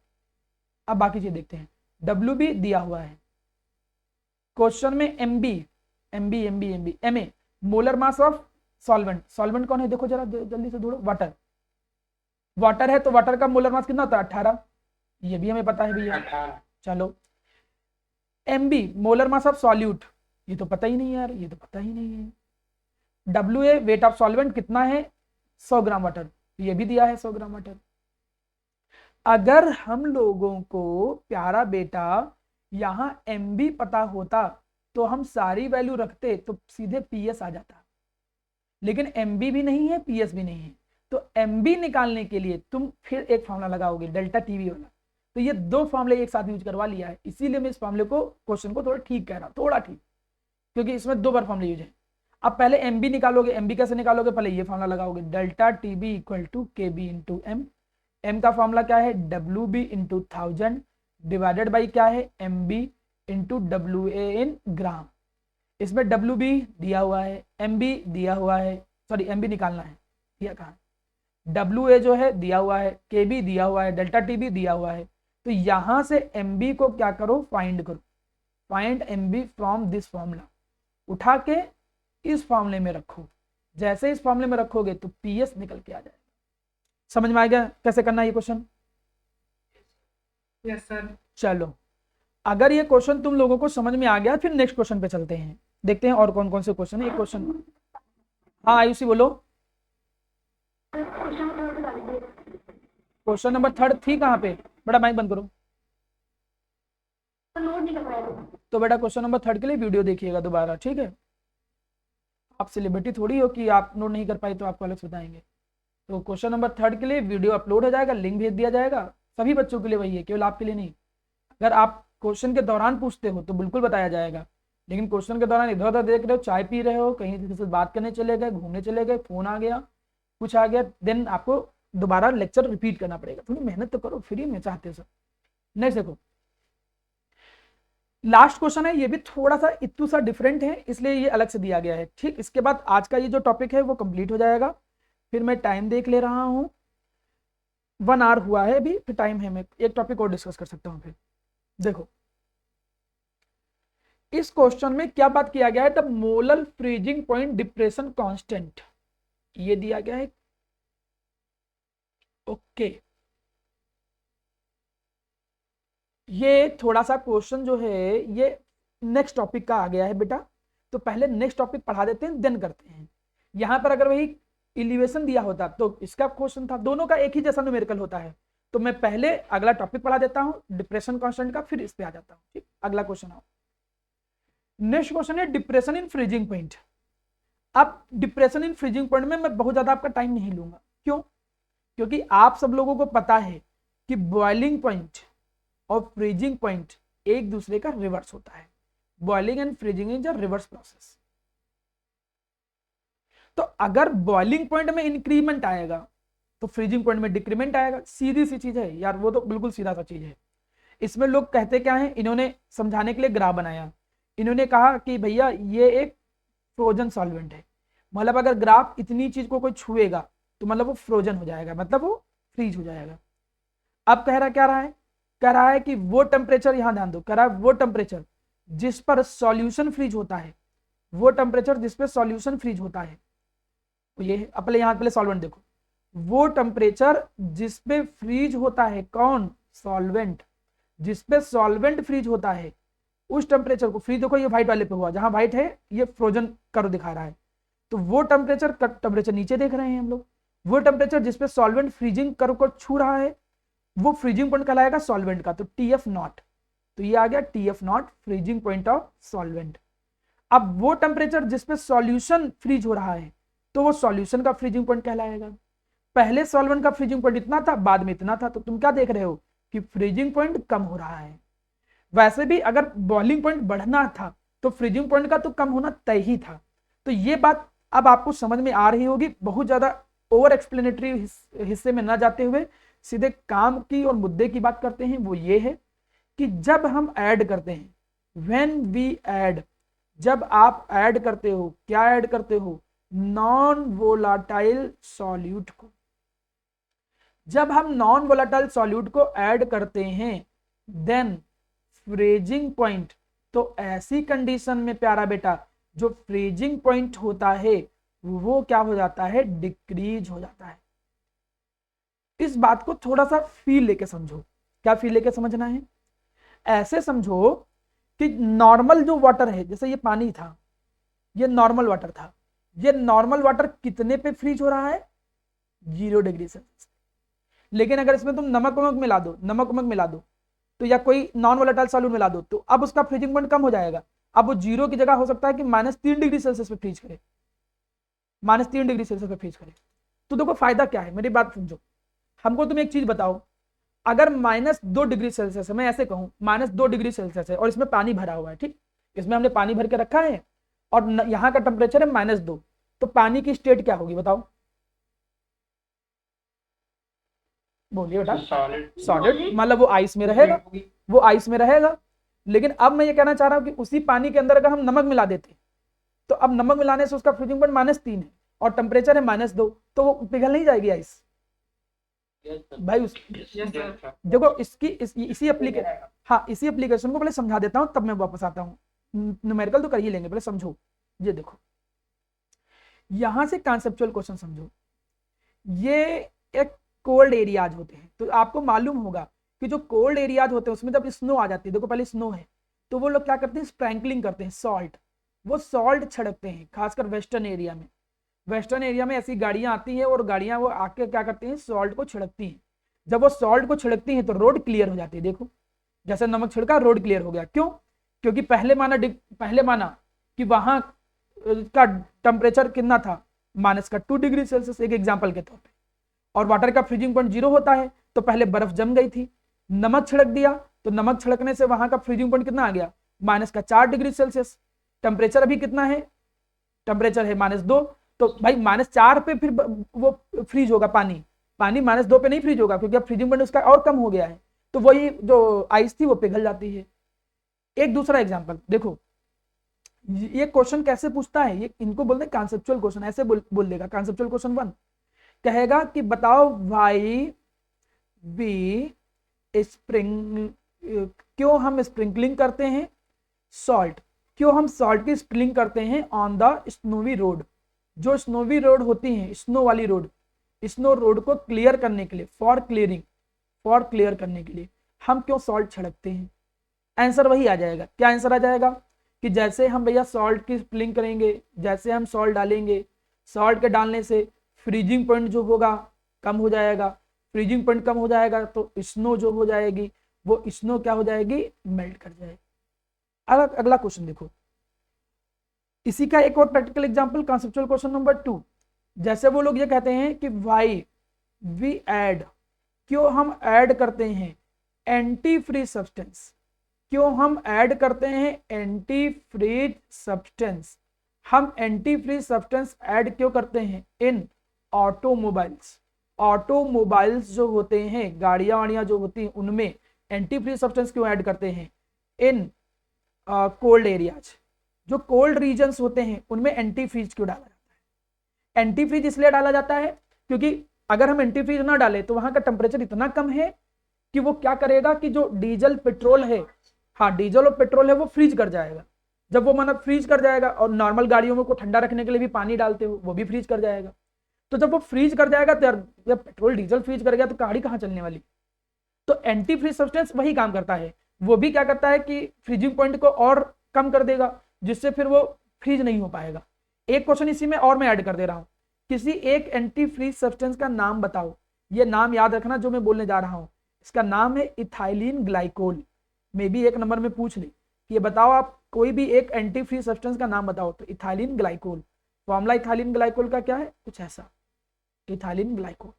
Speaker 1: अब बाकी चीज देखते हैं। डब्ल्यू बी दिया हुआ है क्वेश्चन में, MB MB MB MB MA molar mass of solvent. Solvent कौन है देखो जरा जल्दी से ढूंढो, वाटर। वाटर है तो वाटर का मोलर मास कितना होता है 18, ये भी हमें पता है भैया।
Speaker 2: 18।
Speaker 1: चलो MB molar mass of solute, ये तो पता ही नहीं यार, ये तो पता ही नहीं है। W A weight of solvent कितना है 100 ग्राम वाटर, ये भी दिया है 100 ग्राम वाटर। अगर हम लोगों को प्यारा बेटा यहाँ एमबी पता होता तो हम सारी वैल्यू रखते तो सीधे पीएस आ जाता, लेकिन एमबी भी नहीं है पीएस भी नहीं है। तो एमबी निकालने के लिए तुम फिर एक फॉर्मूला लगाओगे डेल्टा टीवी वाला। तो ये दो फॉर्मूले एक साथ यूज करवा लिया है, इसीलिए मैं इस फॉर्मूले को क्वेश्चन को थोड़ा ठीक कह रहा हूं, थोड़ा ठीक, क्योंकि इसमें दो बार फॉर्मूले यूज है। अब पहले एमबी निकालोगे, एमबी कैसे निकालोगे, पहले ये फॉर्मूला लगाओगे delta TB equal to K B into M. M का फॉर्मूला क्या है W B into 1000 divided by क्या है M B into W A in gram. इसमें डब्ल्यू बी दिया हुआ है, एम बी दिया हुआ है, सॉरी एम बी निकालना है, दिया कहाँ, डब्ल्यू ए जो है दिया हुआ है, के बी दिया हुआ है, डेल्टा टी बी दिया हुआ है। तो यहां से एम बी को क्या करो फाइंड करो, find m B from this formula, उठा के इस फॉर्मूले में रखो। जैसे इस फॉर्मूले में रखोगे तो पीएस निकल के आ जाएगा। समझ में आ गया कैसे करना है ये क्वेश्चन?
Speaker 2: Yes sir.
Speaker 1: चलो अगर ये क्वेश्चन तुम लोगों को समझ में आ गया फिर नेक्स्ट क्वेश्चन पे चलते हैं, देखते हैं और कौन कौन से क्वेश्चन है। एक क्वेश्चन, हाँ आयुषी बोलो। क्वेश्चन नंबर 3 थी कहाँ पे, बड़ा माइक बंद करो। तो बेटा क्वेश्चन नंबर 3 के लिए वीडियो देखिएगा दोबारा, ठीक है? आप सेलिब्रिटी थोड़ी हो कि आप नोट नहीं कर पाए तो आपको अलग से बताएंगे। तो क्वेश्चन नंबर 3 के लिए वीडियो अपलोड हो जाएगा, लिंक भेज दिया जाएगा, सभी बच्चों के लिए वही है, केवल आपके लिए नहीं। अगर आप क्वेश्चन के दौरान पूछते हो तो बिल्कुल बताया जाएगा, लेकिन क्वेश्चन के दौरान इधर उधर देख रहे हो, चाय पी रहे हो, कहीं किसी से बात करने चले गए, घूमने चले गए, फोन आ गया, कुछ आ गया, देन आपको दोबारा लेक्चर रिपीट करना पड़ेगा। थोड़ी मेहनत तो करो, फ्री में चाहते हो सर। नेक्स्ट देखो, लास्ट क्वेश्चन है, ये भी थोड़ा सा इतू सा डिफरेंट है इसलिए ये अलग से दिया गया है, ठीक। इसके बाद आज का ये जो टॉपिक है वो कंप्लीट हो जाएगा। फिर मैं टाइम देख ले रहा हूँ, 1 आवर हुआ है अभी, फिर टाइम है, मैं एक टॉपिक और डिस्कस कर सकता हूँ। फिर देखो इस क्वेश्चन में क्या बात किया गया है, the molar freezing point depression constant, ये दिया गया है। ओके ये थोड़ा सा क्वेश्चन जो है ये नेक्स्ट टॉपिक का आ गया है बेटा, तो पहले नेक्स्ट टॉपिक पढ़ा देते हैं देन करते हैं। यहां पर अगर वही इलिवेशन दिया होता तो इसका क्वेश्चन था, दोनों का एक ही जैसा न्यूमेरिकल होता है। तो मैं पहले अगला टॉपिक पढ़ा देता हूं डिप्रेशन कांस्टेंट का, फिर इस पे आ जाता हूं, ठीक। अगला क्वेश्चन आओ, नेक्स्ट क्वेश्चन है डिप्रेशन इन फ्रीजिंग पॉइंट। अब डिप्रेशन इन फ्रीजिंग पॉइंट में मैं बहुत ज्यादा आपका टाइम नहीं लूंगा, क्यों? क्योंकि आप सब लोगों को पता है कि बॉइलिंग पॉइंट और फ्रीजिंग पॉइंट एक दूसरे का रिवर्स होता है। Boiling and freezing is a reverse process. तो अगर बॉइलिंग पॉइंट में इंक्रीमेंट आएगा तो फ्रीजिंग पॉइंट में डिक्रीमेंट आएगा, सीधी सी चीज है यार, वो तो बिल्कुल सीधा सा चीज है। इसमें लोग कहते क्या है, इन्होंने समझाने के लिए ग्राफ बनाया, इन्होंने कहा कि भैया ये एक फ्रोजन सॉल्वेंट है, मतलब अगर ग्राफ इतनी चीज को कोई छुएगा तो मतलब वो फ्रोजन हो जाएगा, मतलब वो फ्रीज हो जाएगा। अब कह रहा है, कह रहा है कि वो टेम्परेचर, यहां ध्यान दो, कह रहा है वो टेम्परेचर जिस पर सॉल्यूशन फ्रीज होता है, वो टेम्परेचर जिस पे सॉल्यूशन फ्रीज होता है, तो ये अपने यहां पहले सॉल्वेंट देखो, वो टेम्परेचर जिस पे फ्रीज होता है, कौन? सॉल्वेंट। जिस पे सॉल्वेंट फ्रीज होता है उस टेम्परेचर को, फ्रीज देखो ये व्हाइट वाले पे हुआ, जहां व्हाइट है ये फ्रोजन कर्व दिखा रहा है, तो वो टेम्परेचर नीचे देख रहे हैं हम लोग, वो टेम्परेचर जिसपे सॉल्वेंट फ्रीजिंग कर्व को छू रहा है वो फ्रीजिंग पॉइंट कहलाएगा सॉल्वेंट का, तो TF नॉट। तो ये आ गया TF not, freezing point of solvent. अब वो टेम्परेचर जिसपे सॉल्यूशन फ्रीज हो रहा है तो वो सॉल्यूशन का फ्रीजिंग पॉइंट कहलाएगा। पहले सॉल्वेंट का फ्रीजिंग पॉइंट इतना था, बाद में इतना था, तो तुम क्या देख रहे हो कि फ्रीजिंग पॉइंट कम हो रहा है। वैसे भी अगर बॉइलिंग पॉइंट बढ़ना था तो फ्रीजिंग पॉइंट का तो कम होना तय ही था। तो ये बात अब आपको समझ में आ रही होगी। बहुत ज्यादा ओवर एक्सप्लेनेटरी हिस्से में ना जाते हुए सीधे काम की और मुद्दे की बात करते हैं। वो ये है कि जब हम ऐड करते हैं, व्हेन वी ऐड, जब आप ऐड करते हो, क्या ऐड करते हो? नॉन वोलाटाइल सॉल्यूट को, जब हम नॉन वोलाटाइल सॉल्यूट को ऐड करते हैं देन फ्रीजिंग पॉइंट, तो ऐसी कंडीशन में प्यारा बेटा जो फ्रीजिंग पॉइंट होता है वो क्या हो जाता है, डिक्रीज हो जाता है। इस बात को थोड़ा सा फील लेके समझो। क्या फील लेके समझना है? ऐसे समझो कि नॉर्मल जो वाटर है, जैसे ये पानी था, ये नॉर्मल वाटर था, ये नॉर्मल वाटर कितने पे फ्रीज हो रहा है, 0 डिग्री सेल्सियस। लेकिन अगर इसमें तुम नमक वमक मिला दो, नमक वमक मिला दो तो, या कोई नॉन वोलेटाइल सॉल्यूट मिला दो, तो अब उसका फ्रीजिंग पॉइंट कम हो जाएगा। अब वो 0 की जगह हो सकता है कि -3 डिग्री सेल्सियस पे फ्रीज करे, -3 डिग्री सेल्सियस पे फ्रीज करे। तो देखो फायदा क्या है, मेरी बात समझो। हमको तुम एक चीज बताओ, अगर -2 डिग्री सेल्सियस है, मैं ऐसे कहूं -2 डिग्री सेल्सियस है और इसमें पानी भरा हुआ है, ठीक, इसमें हमने पानी भर के रखा है और यहाँ का टेम्परेचर है -2, तो पानी की स्टेट क्या होगी बताओ, बोलिए बेटा। सॉलिड, मतलब वो आइस में रहेगा, वो आइस में रहेगा। लेकिन अब मैं ये कहना चाह रहा हूं कि उसी पानी के अंदर अगर हम नमक मिला देते, तो अब नमक मिलाने से उसका फ्रीजिंग पॉइंट -3 है और टेम्परेचर है -2, तो वो पिघल नहीं जाएगी आइस भाई उस देखो इसी एप्लीकेशन, हाँ इसी एप्लीकेशन को पहले समझा देता हूं तब मैं वापस आता हूँ। न्यूमेरिकल तो कर ही लेंगे, पहले समझो। ये देखो यहां से कॉन्सेप्चुअल क्वेश्चन समझो। ये एक कोल्ड एरियाज होते हैं, तो आपको मालूम होगा कि जो कोल्ड एरियाज होते हैं उसमें जब स्नो आ जाती है, देखो पहले स्नो है तो वो लोग क्या करते हैं, स्प्रेंकलिंग करते हैं सॉल्ट, वो सॉल्ट छिड़कते हैं, खासकर वेस्टर्न एरिया में। वेस्टर्न एरिया में ऐसी गाड़ियां आती हैं और गाड़ियां वो आके क्या करती हैं, सॉल्ट को छिड़कती हैं। जब वो सॉल्ट को छिड़कती हैं तो रोड क्लियर हो जाती है। देखो जैसे नमक छिड़का रोड क्लियर हो गया, क्यों? क्योंकि पहले माना कि वहां का टेम्परेचर कितना था, -2 डिग्री सेल्सियस, एक एग्जाम्पल के तौर पर, और वाटर का फ्रीजिंग पॉइंट 0 होता है, तो पहले बर्फ जम गई थी, नमक छिड़क दिया तो नमक छिड़कने से वहां का फ्रीजिंग पॉइंट कितना आ गया, -4 डिग्री सेल्सियस। टेम्परेचर अभी कितना है, टेम्परेचर है -2, तो भाई -4 पे फिर वो फ्रीज होगा, पानी -2 पे नहीं फ्रीज होगा क्योंकि अब फ्रीजिंग पॉइंट उसका और कम हो गया है, तो वही जो आइस थी वो पिघल जाती है। एक दूसरा एग्जाम्पल देखो, ये क्वेश्चन कैसे पूछता है, ये इनको बोलते हैं कॉन्सेप्चुअल क्वेश्चन। ऐसे बोल देगा कॉन्सेप्चुअल क्वेश्चन 1, कहेगा कि बताओ वाई वी स्प्रिंग, क्यों हम स्प्रिंकलिंग करते हैं सॉल्ट, क्यों हम सॉल्ट की स्प्रिंकलिंग करते हैं ऑन द स्नोवी रोड। जो स्नोवी रोड होती है, स्नो वाली रोड, स्नो रोड को क्लियर करने के लिए, फॉर क्लियर करने के लिए हम क्यों सॉल्ट छिड़कते हैं। आंसर वही आ जाएगा। क्या आंसर आ जाएगा कि जैसे हम भैया सॉल्ट की स्प्रिंकलिंग करेंगे, जैसे हम सॉल्ट डालेंगे, सॉल्ट के डालने से फ्रीजिंग पॉइंट जो होगा कम हो जाएगा, फ्रीजिंग पॉइंट कम हो जाएगा तो स्नो जो हो जाएगी वो स्नो क्या हो जाएगी, मेल्ट कर जाएगी। अगला क्वेश्चन देखो, इसी का एक और practical example, conceptual question number 2। जैसे वो लोग ये कहते हैं कि व्हाई वी ऐड, क्यों हम ऐड करते हैं एंटी फ्रीज सब्सटेंस, क्यों हम ऐड करते हैं एंटी फ्रीज सब्सटेंस। हम एंटी फ्रीज सब्सटेंस ऐड क्यों करते हैं इन ऑटोमोबाइल्स। ऑटोमोबाइल्स जो होते हैं, गाड़ियां वाड़ियां जो होती हैं, उनमें एंटी फ्रीज सब्सटेंस क्यों ऐड करते हैं इन कोल्ड एरियाज। जो कोल्ड रीजन्स होते हैं उनमें एंटी फ्रीज क्यों डाला जाता है। एंटी फ्रीज इसलिए डाला जाता है क्योंकि अगर हम एंटी फ्रीज ना डालें तो वहां का टेम्परेचर इतना कम है कि वो क्या करेगा कि जो डीजल पेट्रोल है, हाँ डीजल और पेट्रोल है, वो फ्रीज कर जाएगा। जब वो मतलब फ्रीज कर जाएगा, और नॉर्मल गाड़ियों में को ठंडा रखने के लिए भी पानी डालते हो, वो भी फ्रीज कर जाएगा। तो जब वो फ्रीज कर जाएगा तो यार जब पेट्रोल डीजल फ्रीज कर गया तो गाड़ी कहाँ चलने वाली। तो एंटी फ्रीज सब्सटेंस वही काम करता है, वो भी क्या करता है कि फ्रीजिंग पॉइंट को और कम कर देगा, जिससे फिर वो फ्रीज नहीं हो पाएगा। एक क्वेश्चन इसी में और मैं ऐड कर दे रहा हूं, किसी एक एंटी फ्रीज सब्सटेंस का नाम बताओ। ये नाम याद रखना जो मैं बोलने जा रहा हूं, इसका नाम है इथाइलिन ग्लाइकोल। मे भी 1 नंबर में पूछ ले कि ये बताओ आप कोई भी एक एंटी फ्रीज सब्सटेंस का नाम बताओ, तो ethylene glycol. Formula ethylene glycol का क्या है, कुछ ऐसा, इथाइलिन ग्लाइकोल।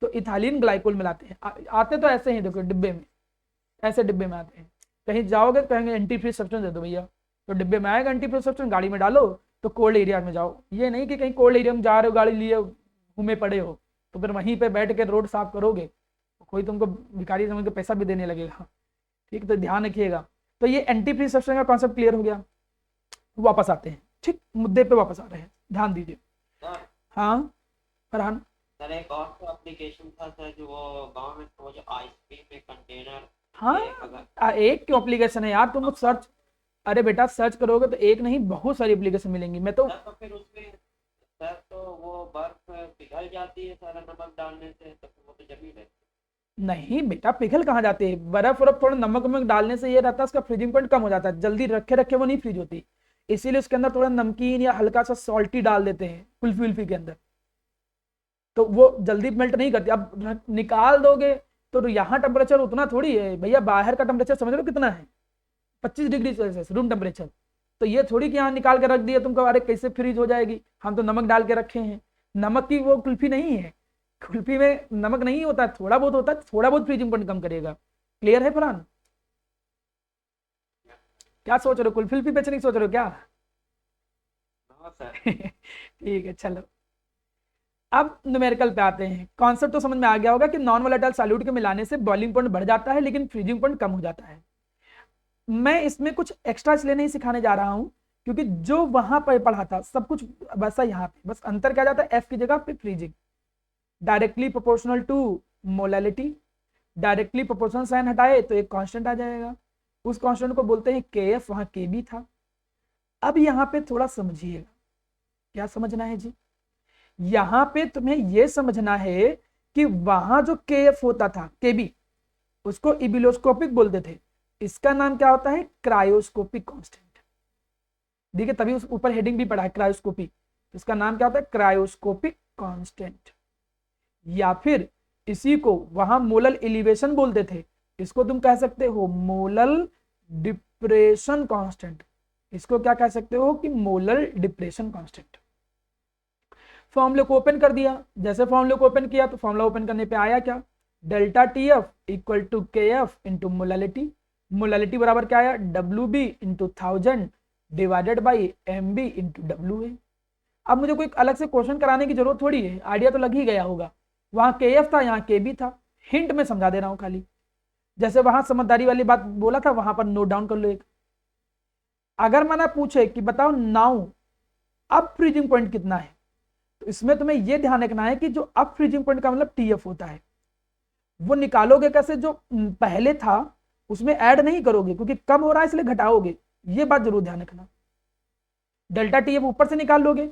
Speaker 1: तो इथाइलिन ग्लाइकोल मिलाते हैं, आते तो ऐसे ही देखो डिब्बे में, ऐसे डिब्बे में आते हैं। कहीं जाओगे तो कहेंगे एंटी फ्रीज सब्सटेंस दे दो भैया, तो डिब्बे में आएगा एंटी फ्रीज सब्सटेंस, गाड़ी में डालो तो कोल्ड एरिया में जाओ। ये नहीं कि कहीं कोल्ड एरिया में जा रहे हो, गाड़ी लिए घूमे पड़े हो, तो फिर वहीं पे बैठ के रोड साफ करोगे, कोई तुमको भिखारी समझ के पैसा भी देने लगेगा। ठीक, तो ध्यान रखिएगा। तो ये एंटी फ्रीज सब्सटेंस का कॉन्सेप्ट क्लियर हो गया। वापस आते हैं, ठीक मुद्दे पे वापस आ रहे हैं, ध्यान दीजिए। हाँ फरहान।
Speaker 3: सर एक और तो एप्लीकेशन था सर जो वो गांव में वो जो आइसक्रीम में कंटेनर
Speaker 1: हाँ
Speaker 3: अगर
Speaker 1: एक क्यों एप्लीकेशन है यार, तुम लोग सर्च, अरे बेटा सर्च करोगे तो एक नहीं बहुत सारी एप्लीकेशन मिलेंगी। मैं तो
Speaker 3: सर तो फिर उसमें सर तो वो बर्फ पिघल जाती है सारा नमक डालने से तो फिर वो तो जमी रहती
Speaker 1: नहीं बेटा पिघल कहाँ जाते हैं, बर्फ और थोड़ा नमक वमक डालने से ये रहता है उसका फ्रीजिंग पॉइंट कम हो जाता है, जल्दी रखे रखे वो नहीं फ्रीज होती, इसीलिए उसके अंदर थोड़ा नमकीन या हल्का सा सॉल्टी डाल देते हैं कुल्फी उल्फी के अंदर, तो वो जल्दी मेल्ट नहीं करती। अब निकाल दोगे तो यहाँ टेम्परेचर उतना थोड़ी है भैया, बाहर का टेम्परेचर समझ लो कितना है, 25 डिग्री सेल्सियस रूम टेम्परेचर। तो ये थोड़ी कि यहाँ निकाल के रख दिया तुमको, अरे कैसे फ्रीज हो जाएगी, हम तो नमक डाल के रखे हैं। नमक की वो कुल्फी नहीं है, कुल्फी में नमक नहीं होता, थोड़ा बहुत होता है, थोड़ा बहुत फ्रीजिंग पॉइंट कम करेगा। क्लियर है फरहान? क्या सोच रहे हो, कुल्फी उल्फी बेचने की सोच रहे हो क्या?
Speaker 3: है। हाँ सर।
Speaker 1: ठीक है चलो, अब न्यूमेरिकल पे आते हैं। कॉन्सेप्ट तो समझ में आ गया होगा कि नॉन वोलेटाइल सॉल्यूट के मिलाने से बॉइलिंग पॉइंट बढ़ जाता है लेकिन फ्रीजिंग पॉइंट कम हो जाता है। मैं इसमें कुछ एक्स्ट्रा इसलिए नहीं सिखाने जा रहा हूं क्योंकि जो वहां पर पढ़ा था सब कुछ वैसा यहाँ पे, बस अंतर क्या जाता है, एफ की जगह पे freezing, directly proportional to molality, directly proportional sign हटाए तो एक कांस्टेंट आ जाएगा, उस कांस्टेंट को बोलते हैं के एफ, वहां के बी था। अब यहाँ पे थोड़ा समझिएगा, क्या समझना है जी, यहां पे तुम्हें यह समझना है कि वहां जो के एफ होता था के बी, उसको इबिलोस्कोपिक बोलते थे, इसका नाम क्या होता है, क्रायोस्कोपिक कांस्टेंट। देखिए तभी उस ऊपर हेडिंग भी पढ़ा है क्रायोस्कोपी, तो इसका नाम क्या होता है, क्रायोस्कोपिक कांस्टेंट। या फिर इसी को वहां मोलल एलिवेशन बोलते थे, इसको तुम कह सकते हो मोलल डिप्रेशन कांस्टेंट, इसको क्या कह सकते हो कि मोलल डिप्रेशन कांस्टेंट। फॉर्मूले को ओपन कर दिया, जैसे फॉर्मूले को ओपन किया तो फॉर्मूला ओपन करने पे आया क्या, delta T F equal to K F into molality, molality बराबर क्या आया, W B into 1000 divided by M B into W A. अब मुझे कोई अलग से क्वेश्चन कराने की जरूरत थोड़ी है, आइडिया तो लग ही गया होगा, वहां के एफ था यहाँ के बी था, हिंट में समझा दे रहा हूं खाली, जैसे वहां समझदारी वाली बात बोला था वहां पर नोट डाउन कर लो एक। अगर मैंने पूछे कि बताओ नाउ अब फ्रीजिंग पॉइंट कितना है, तो इसमें तुम्हें यह ध्यान रखना है कि जो अप फ्रीजिंग पॉइंट का मतलब टीएफ होता है, वो निकालोगे कैसे, जो पहले था उसमें ऐड नहीं करोगे क्योंकि कम हो रहा है इसलिए घटाओगे, ये बात जरूर ध्यान रखना। डेल्टा टीएफ ऊपर से निकाल लोगे,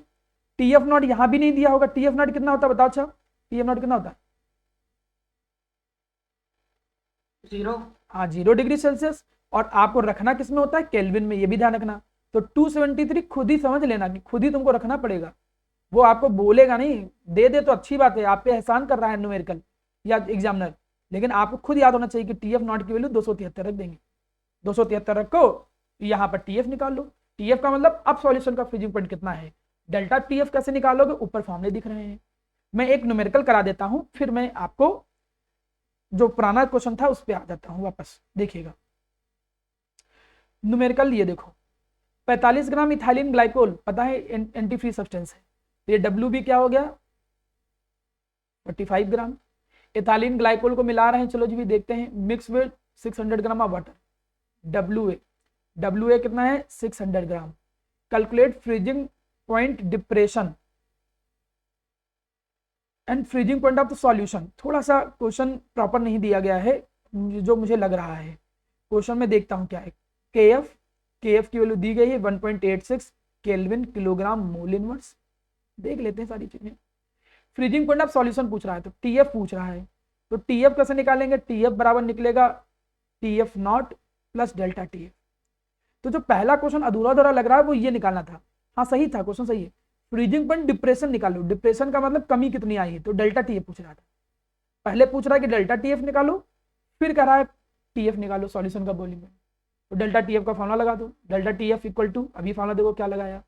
Speaker 1: टीएफ नॉट यहां भी नहीं दिया होगा, टीएफ नॉट कितना होता है बताओ, अच्छा टीएफ नॉट कितना होता है,
Speaker 2: 0।
Speaker 1: हाँ 0 डिग्री सेल्सियस, और आपको रखना किसमें होता है, केल्विन में, ये भी ध्यान रखना। तो 273 खुद ही समझ लेना कि खुद ही तुमको रखना पड़ेगा, वो आपको बोलेगा नहीं, दे दे तो अच्छी बात है, आप पे एहसान कर रहा है न्यूमेरिकल या एग्जामिनर, लेकिन आपको खुद याद होना चाहिए कि टीएफ नॉट की वैल्यू 273 रख देंगे, 273 रखो, यहाँ पर टीएफ निकाल लो, टीएफ का मतलब अब सॉल्यूशन का फ्रीजिंग पॉइंट कितना है। डेल्टा टीएफ कैसे निकालोगे, ऊपर फॉर्मूले दिख रहे हैं, मैं एक न्यूमेरिकल करा देता हूं फिर मैं आपको जो पुराना क्वेश्चन था उस पर आ जाता हूं वापस, देखिएगा न्यूमेरिकल। ये देखो 45 ग्राम इथाइलिन ग्लाइकोल, पता है एंटी फ्री सब्सटेंस है, ये डब्ल्यू बी क्या हो गया 45 ग्राम, इथाइलिन ग्लाइकोल को मिला रहे हैं, चलो जी भी देखते हैं, mix with 600 gram of water, W A कितना है 600 gram, calculate freezing point depression and freezing point of the solution. थोड़ा सा क्वेश्चन प्रॉपर नहीं दिया गया है जो मुझे लग रहा है, क्वेश्चन में देखता हूं क्या है, के एफ की वैल्यू दी गई है 1.86 केल्विन किलोग्राम मोल इनवर्स, देख लेते हैं सारी चीजें। फ्रीजिंग पॉइंट ऑफ सॉल्यूशन पूछ रहा है तो टीएफ पूछ रहा है, तो टीएफ कैसे निकालेंगे, टीएफ बराबर निकलेगा TF not plus delta TF. तो जो पहला क्वेश्चन अधूरा अधूरा लग रहा है वो ये निकालना था, हाँ सही था क्वेश्चन सही है, फ्रीजिंग पॉइंट डिप्रेशन निकालो, डिप्रेशन का मतलब कमी कितनी आई है, तो डेल्टा टीएफ पूछ रहा था, पहले पूछ रहा है कि डेल्टा टीएफ निकालो, फिर कह रहा है टीएफ निकालो सॉल्यूशन का वॉल्यूम। तो डेल्टा टीएफ का फॉर्मूला लगा दो, डेल्टा टीएफ इक्वल टू, अभी फॉर्मूला देखो क्या लगाया,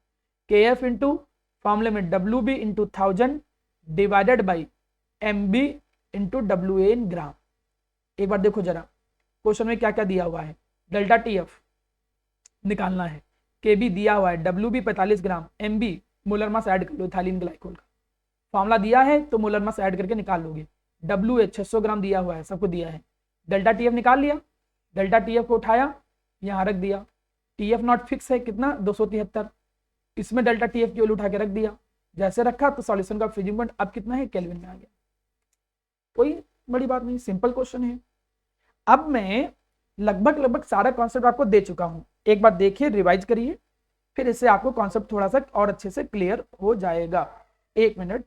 Speaker 1: के एफ इंटू फॉर्मूले में W B into 1000 divided by M B into W A in gram. एक बार देखो जरा क्वेश्चन में क्या क्या दिया हुआ है, डेल्टा टीएफ निकालना है, के बी दिया हुआ है, W B 45 gram, M B molar mass add कर लो इथाइलिन ग्लाइकोल का, फॉर्मूला दिया है तो मोलर मास ऐड करके निकाल लोगे, डब्ल्यू ए 600 ग्राम दिया हुआ है, सबको दिया है, डेल्टा टीएफ निकाल लिया, डेल्टा टीएफ को उठाया यहाँ रख दिया, टीएफ नॉट फिक्स है कितना 273, इसमें डेल्टा टीएफ की वैल्यू उठा के रख दिया, जैसे रखा तो सॉल्यूशन का फ्रीजिंग पॉइंट अब कितना है, केल्विन में आ गया। कोई बड़ी बात नहीं, सिंपल क्वेश्चन है। अब मैं लगभग सारा कॉन्सेप्ट आपको दे चुका हूं, एक बार देखिए, रिवाइज करिए, फिर इससे आपको कॉन्सेप्ट थोड़ा सा और अच्छे से क्लियर हो जाएगा। 1 मिनट।